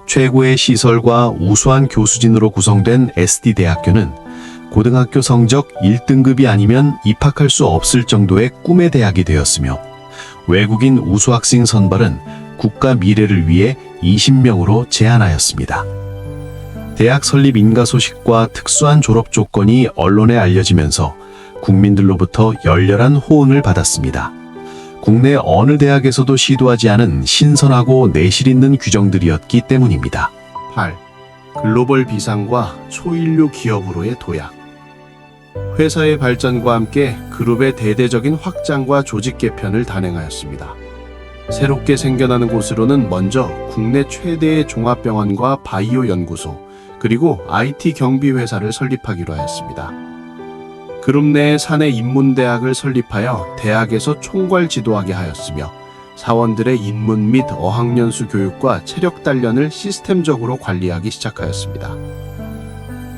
최고의 시설과 우수한 교수진으로 구성된 SD대학교는 고등학교 성적 1등급이 아니면 입학할 수 없을 정도의 꿈의 대학이 되었으며 외국인 우수학생 선발은 국가 미래를 위해 20명으로 제한하였습니다. 대학 설립 인가 소식과 특수한 졸업 조건이 언론에 알려지면서 국민들로부터 열렬한 호응을 받았습니다. 국내 어느 대학에서도 시도하지 않은 신선하고 내실 있는 규정들이었기 때문입니다. 8. 글로벌 비상과 초인류 기업으로의 도약. 회사의 발전과 함께 그룹의 대대적인 확장과 조직 개편을 단행하였습니다. 새롭게 생겨나는 곳으로는 먼저 국내 최대의 종합병원과 바이오 연구소, 그리고 IT 경비 회사를 설립하기로 하였습니다. 그룹 내에 사내 인문대학을 설립하여 대학에서 총괄 지도하게 하였으며 사원들의 인문 및 어학연수 교육과 체력 단련을 시스템적으로 관리하기 시작하였습니다.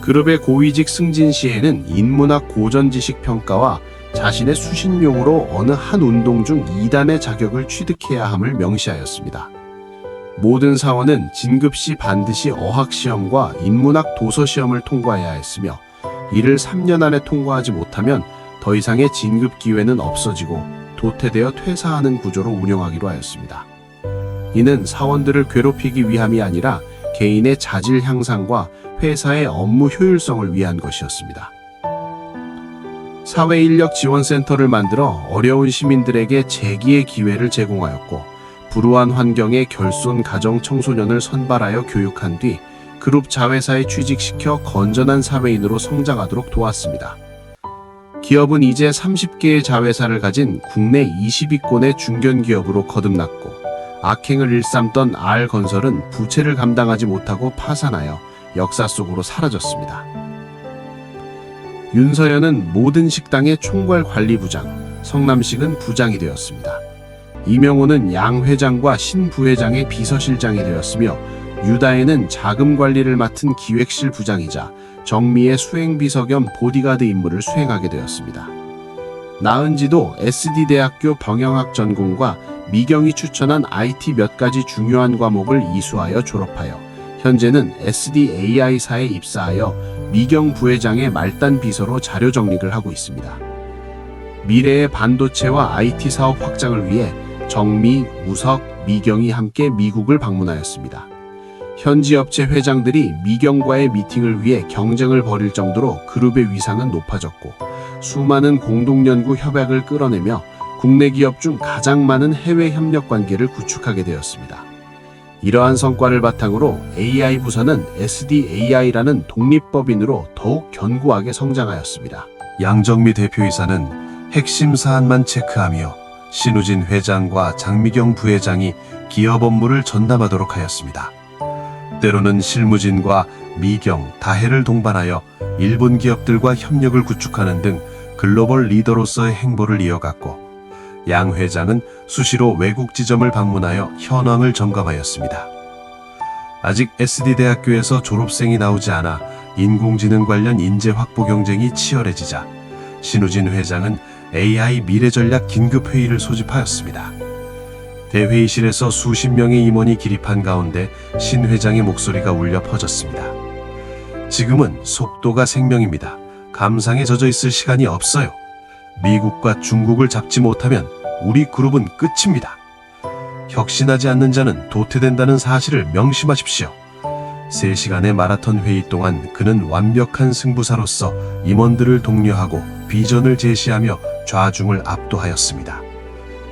그룹의 고위직 승진 시에는 인문학 고전지식 평가와 자신의 수신용으로 어느 한 운동 중 2단의 자격을 취득해야 함을 명시하였습니다. 모든 사원은 진급 시 반드시 어학시험과 인문학 도서시험을 통과해야 했으며 이를 3년 안에 통과하지 못하면 더 이상의 진급 기회는 없어지고 도태되어 퇴사하는 구조로 운영하기로 하였습니다. 이는 사원들을 괴롭히기 위함이 아니라 개인의 자질 향상과 회사의 업무 효율성을 위한 것이었습니다. 사회인력지원센터를 만들어 어려운 시민들에게 재기의 기회를 제공하였고 불우한 환경의 결손 가정 청소년을 선발하여 교육한 뒤 그룹 자회사에 취직시켜 건전한 사회인으로 성장하도록 도왔습니다. 기업은 이제 30개의 자회사를 가진 국내 20위권의 중견기업으로 거듭났고 악행을 일삼던 R건설은 부채를 감당하지 못하고 파산하여 역사 속으로 사라졌습니다. 윤서연은 모든 식당의 총괄 관리부장, 성남식은 부장이 되었습니다. 이명호는 양 회장과 신 부회장의 비서실장이 되었으며 유다에는 자금 관리를 맡은 기획실 부장이자 정미의 수행비서 겸 보디가드 임무를 수행하게 되었습니다. 나은지도 SD대학교 병영학 전공과 미경이 추천한 IT 몇 가지 중요한 과목을 이수하여 졸업하여 현재는 SDAI사에 입사하여 미경 부회장의 말단 비서로 자료 정리를 하고 있습니다. 미래의 반도체와 IT 사업 확장을 위해 정미, 우석, 미경이 함께 미국을 방문하였습니다. 현지 업체 회장들이 미경과의 미팅을 위해 경쟁을 벌일 정도로 그룹의 위상은 높아졌고 수많은 공동연구 협약을 끌어내며 국내 기업 중 가장 많은 해외 협력 관계를 구축하게 되었습니다. 이러한 성과를 바탕으로 AI 부서는 SDAI라는 독립법인으로 더욱 견고하게 성장하였습니다. 양정미 대표이사는 핵심 사안만 체크하며 신우진 회장과 장미경 부회장이 기업 업무를 전담하도록 하였습니다. 때로는 실무진과 미경, 다혜를 동반하여 일본 기업들과 협력을 구축하는 등 글로벌 리더로서의 행보를 이어갔고 양 회장은 수시로 외국 지점을 방문하여 현황을 점검하였습니다. 아직 SD대학교에서 졸업생이 나오지 않아 인공지능 관련 인재 확보 경쟁이 치열해지자 신우진 회장은 AI 미래전략 긴급회의를 소집하였습니다. 대회의실에서 수십 명의 임원이 기립한 가운데 신 회장의 목소리가 울려 퍼졌습니다. 지금은 속도가 생명입니다. 감상에 젖어 있을 시간이 없어요. 미국과 중국을 잡지 못하면 우리 그룹은 끝입니다. 혁신하지 않는 자는 도태된다는 사실을 명심하십시오. 3시간의 마라톤 회의 동안 그는 완벽한 승부사로서 임원들을 독려하고 비전을 제시하며 좌중을 압도하였습니다.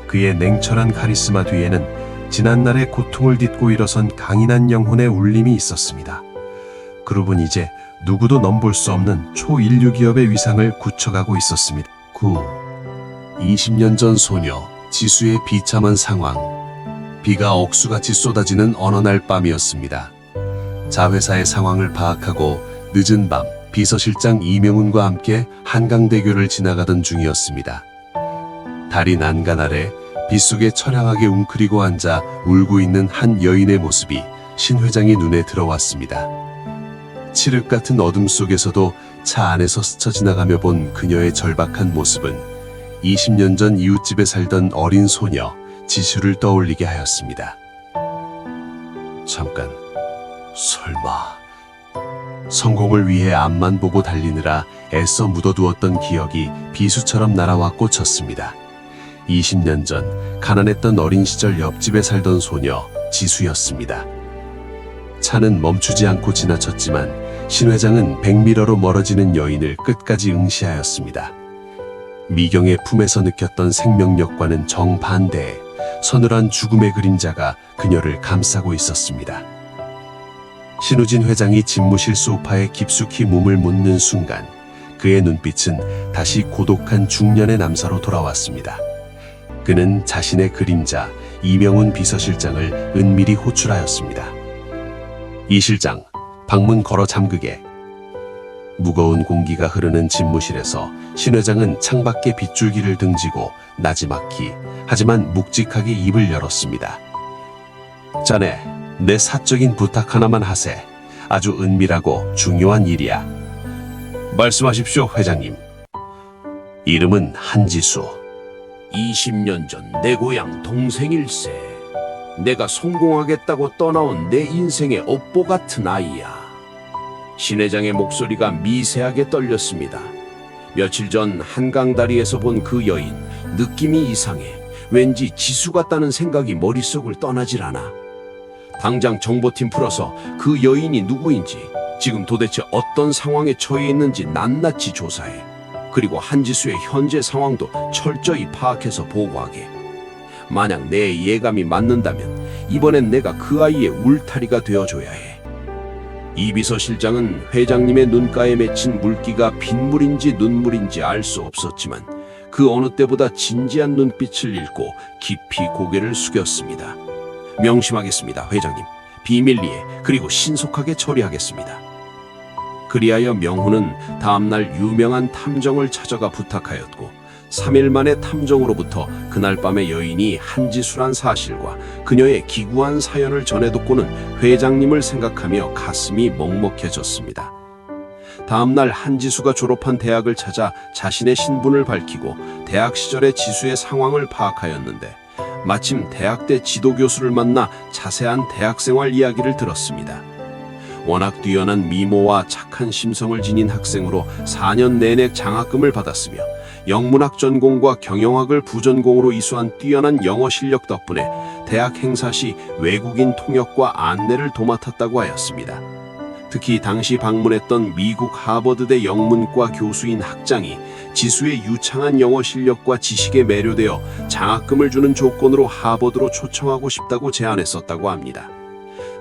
그의 냉철한 카리스마 뒤에는 지난날의 고통을 딛고 일어선 강인한 영혼의 울림이 있었습니다. 그룹은 이제 누구도 넘볼 수 없는 초인류 기업의 위상을 굳혀가고 있었습니다. 9. 20년 전 소녀, 지수의 비참한 상황. 비가 억수같이 쏟아지는 어느 날 밤이었습니다. 자회사의 상황을 파악하고 늦은 밤 비서실장 이명훈과 함께 한강대교를 지나가던 중이었습니다. 달이 난간 아래 빗속에 처량하게 웅크리고 앉아 울고 있는 한 여인의 모습이 신 회장의 눈에 들어왔습니다. 칠흑 같은 어둠 속에서도 차 안에서 스쳐 지나가며 본 그녀의 절박한 모습은 20년 전 이웃집에 살던 어린 소녀 지수를 떠올리게 하였습니다. 잠깐, 설마... 성공을 위해 앞만 보고 달리느라 애써 묻어두었던 기억이 비수처럼 날아와 꽂혔습니다. 20년 전 가난했던 어린 시절 옆집에 살던 소녀 지수였습니다. 차는 멈추지 않고 지나쳤지만 신 회장은 100미러로 멀어지는 여인을 끝까지 응시하였습니다. 미경의 품에서 느꼈던 생명력과는 정반대의 서늘한 죽음의 그림자가 그녀를 감싸고 있었습니다. 신우진 회장이 집무실 소파에 깊숙이 몸을 묻는 순간 그의 눈빛은 다시 고독한 중년의 남자로 돌아왔습니다. 그는 자신의 그림자 이명훈 비서실장을 은밀히 호출하였습니다. 이 실장, 방문 걸어 잠그게. 무거운 공기가 흐르는 집무실에서 신 회장은 창밖에 빗줄기를 등지고 나지막히 하지만 묵직하게 입을 열었습니다. 자네, 내 사적인 부탁 하나만 하세. 아주 은밀하고 중요한 일이야. 말씀하십시오, 회장님. 이름은 한지수. 20년 전 내 고향 동생일세. 내가 성공하겠다고 떠나온 내 인생의 업보 같은 아이야. 신 회장의 목소리가 미세하게 떨렸습니다. 며칠 전 한강다리에서 본 그 여인, 느낌이 이상해. 왠지 지수 같다는 생각이 머릿속을 떠나질 않아. 당장 정보팀 풀어서 그 여인이 누구인지, 지금 도대체 어떤 상황에 처해 있는지 낱낱이 조사해. 그리고 한지수의 현재 상황도 철저히 파악해서 보고하게. 만약 내 예감이 맞는다면 이번엔 내가 그 아이의 울타리가 되어줘야 해. 이 비서실장은 회장님의 눈가에 맺힌 물기가 빗물인지 눈물인지 알 수 없었지만 그 어느 때보다 진지한 눈빛을 읽고 깊이 고개를 숙였습니다. 명심하겠습니다, 회장님. 비밀리에 그리고 신속하게 처리하겠습니다. 그리하여 명훈은 다음날 유명한 탐정을 찾아가 부탁하였고 3일 만의 탐정으로부터 그날 밤에 여인이 한지수란 사실과 그녀의 기구한 사연을 전해듣고는 회장님을 생각하며 가슴이 먹먹해졌습니다. 다음날 한지수가 졸업한 대학을 찾아 자신의 신분을 밝히고 대학 시절의 지수의 상황을 파악하였는데 마침 대학때 지도교수를 만나 자세한 대학생활 이야기를 들었습니다. 워낙 뛰어난 미모와 착한 심성을 지닌 학생으로 4년 내내 장학금을 받았으며 영문학 전공과 경영학을 부전공으로 이수한 뛰어난 영어 실력 덕분에 대학 행사 시 외국인 통역과 안내를 도맡았다고 하였습니다. 특히 당시 방문했던 미국 하버드대 영문과 교수인 학장이 지수의 유창한 영어 실력과 지식에 매료되어 장학금을 주는 조건으로 하버드로 초청하고 싶다고 제안했었다고 합니다.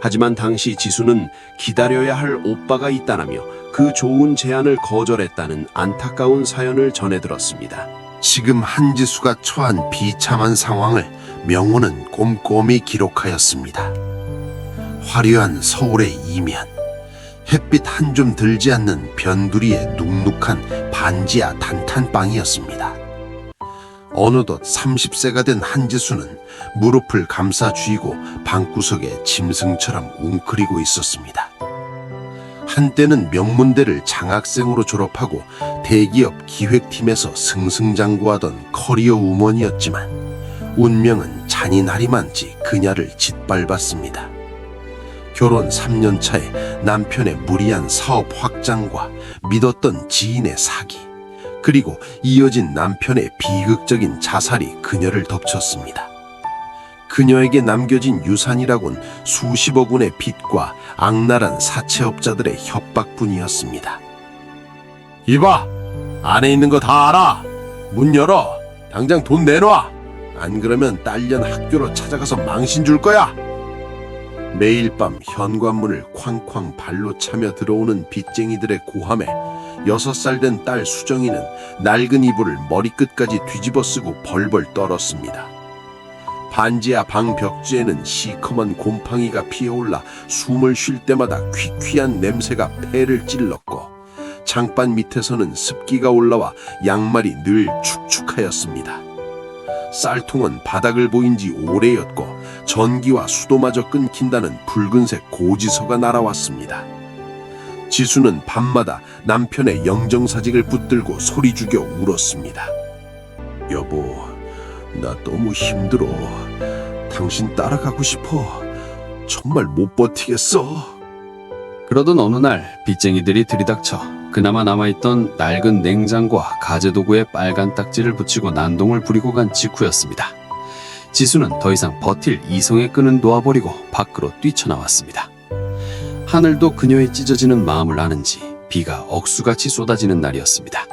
하지만 당시 지수는 기다려야 할 오빠가 있다라며 그 좋은 제안을 거절했다는 안타까운 사연을 전해들었습니다. 지금 한지수가 처한 비참한 상황을 명호는 꼼꼼히 기록하였습니다. 화려한 서울의 이면, 햇빛 한 줌 들지 않는 변두리의 눅눅한 반지하 단탄방이었습니다. 어느덧 30세가 된 한지수는 무릎을 감싸 쥐고 방구석에 짐승처럼 웅크리고 있었습니다. 한때는 명문대를 장학생으로 졸업하고 대기업 기획팀에서 승승장구하던 커리어 우먼이었지만 운명은 잔인하리만치 그녀를 짓밟았습니다. 결혼 3년 차에 남편의 무리한 사업 확장과 믿었던 지인의 사기, 그리고 이어진 남편의 비극적인 자살이 그녀를 덮쳤습니다. 그녀에게 남겨진 유산이라곤 수십억 원의 빚과 악랄한 사채업자들의 협박뿐이었습니다. 이봐! 안에 있는 거 다 알아! 문 열어! 당장 돈 내놔! 안 그러면 딸년 학교로 찾아가서 망신 줄 거야! 매일 밤 현관문을 쾅쾅 발로 차며 들어오는 빚쟁이들의 고함에 6살 된 딸 수정이는 낡은 이불을 머리끝까지 뒤집어 쓰고 벌벌 떨었습니다. 반지하 방 벽지에는 시커먼 곰팡이가 피어올라 숨을 쉴 때마다 퀴퀴한 냄새가 폐를 찔렀고, 장반 밑에서는 습기가 올라와 양말이 늘 축축하였습니다. 쌀통은 바닥을 보인 지 오래였고 전기와 수도마저 끊긴다는 붉은색 고지서가 날아왔습니다. 지수는 밤마다 남편의 영정사직을 붙들고 소리 죽여 울었습니다. 여보, 나 너무 힘들어. 당신 따라가고 싶어. 정말 못 버티겠어. 그러던 어느 날 빚쟁이들이 들이닥쳐 그나마 남아있던 낡은 냉장고와 가재도구에 빨간 딱지를 붙이고 난동을 부리고 간 직후였습니다. 지수는 더 이상 버틸 이성의 끈은 놓아버리고 밖으로 뛰쳐나왔습니다. 하늘도 그녀의 찢어지는 마음을 아는지 비가 억수같이 쏟아지는 날이었습니다.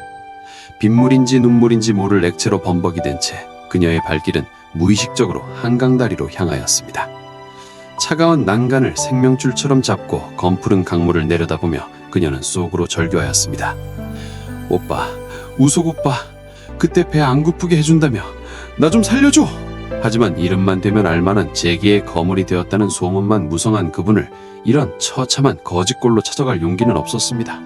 빗물인지 눈물인지 모를 액체로 범벅이 된 채 그녀의 발길은 무의식적으로 한강다리로 향하였습니다. 차가운 난간을 생명줄처럼 잡고 검푸른 강물을 내려다보며 그녀는 속으로 절규하였습니다. 오빠, 우석 오빠, 그때 배 안 고프게 해준다며 나 좀 살려줘. 하지만 이름만 되면 알만한 재기의 거물이 되었다는 소문만 무성한 그분을 이런 처참한 거짓골로 찾아갈 용기는 없었습니다.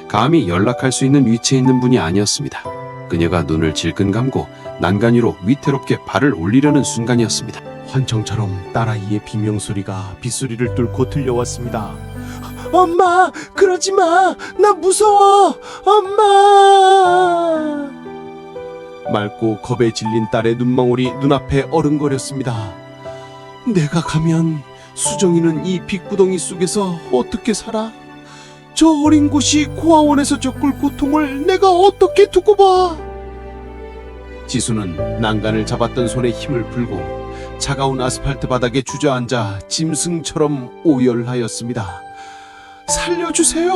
감히 연락할 수 있는 위치에 있는 분이 아니었습니다. 그녀가 눈을 질끈 감고 난간 위로 위태롭게 발을 올리려는 순간이었습니다. 환청처럼 딸아이의 비명소리가 빗소리를 뚫고 들려왔습니다. 엄마, 그러지 마. 나 무서워. 엄마. 맑고 겁에 질린 딸의 눈망울이 눈앞에 어른거렸습니다. 내가 가면 수정이는 이 빗구덩이 속에서 어떻게 살아? 저 어린 곳이 고아원에서 겪을 고통을 내가 어떻게 두고 봐? 지수는 난간을 잡았던 손에 힘을 풀고 차가운 아스팔트 바닥에 주저앉아 짐승처럼 오열하였습니다. 살려주세요.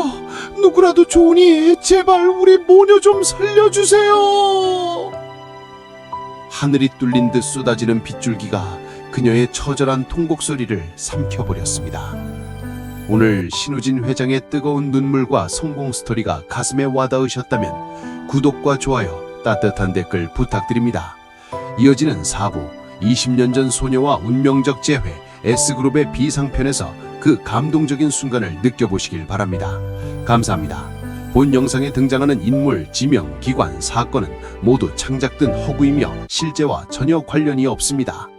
누구라도 좋으니 제발 우리 모녀 좀 살려주세요. 하늘이 뚫린 듯 쏟아지는 빗줄기가 그녀의 처절한 통곡 소리를 삼켜버렸습니다. 오늘 신우진 회장의 뜨거운 눈물과 성공 스토리가 가슴에 와닿으셨다면 구독과 좋아요, 따뜻한 댓글 부탁드립니다. 이어지는 4부 20년 전 소녀와 운명적 재회 S그룹의 비상편에서 그 감동적인 순간을 느껴보시길 바랍니다. 감사합니다. 본 영상에 등장하는 인물, 지명, 기관, 사건은 모두 창작된 허구이며 실제와 전혀 관련이 없습니다.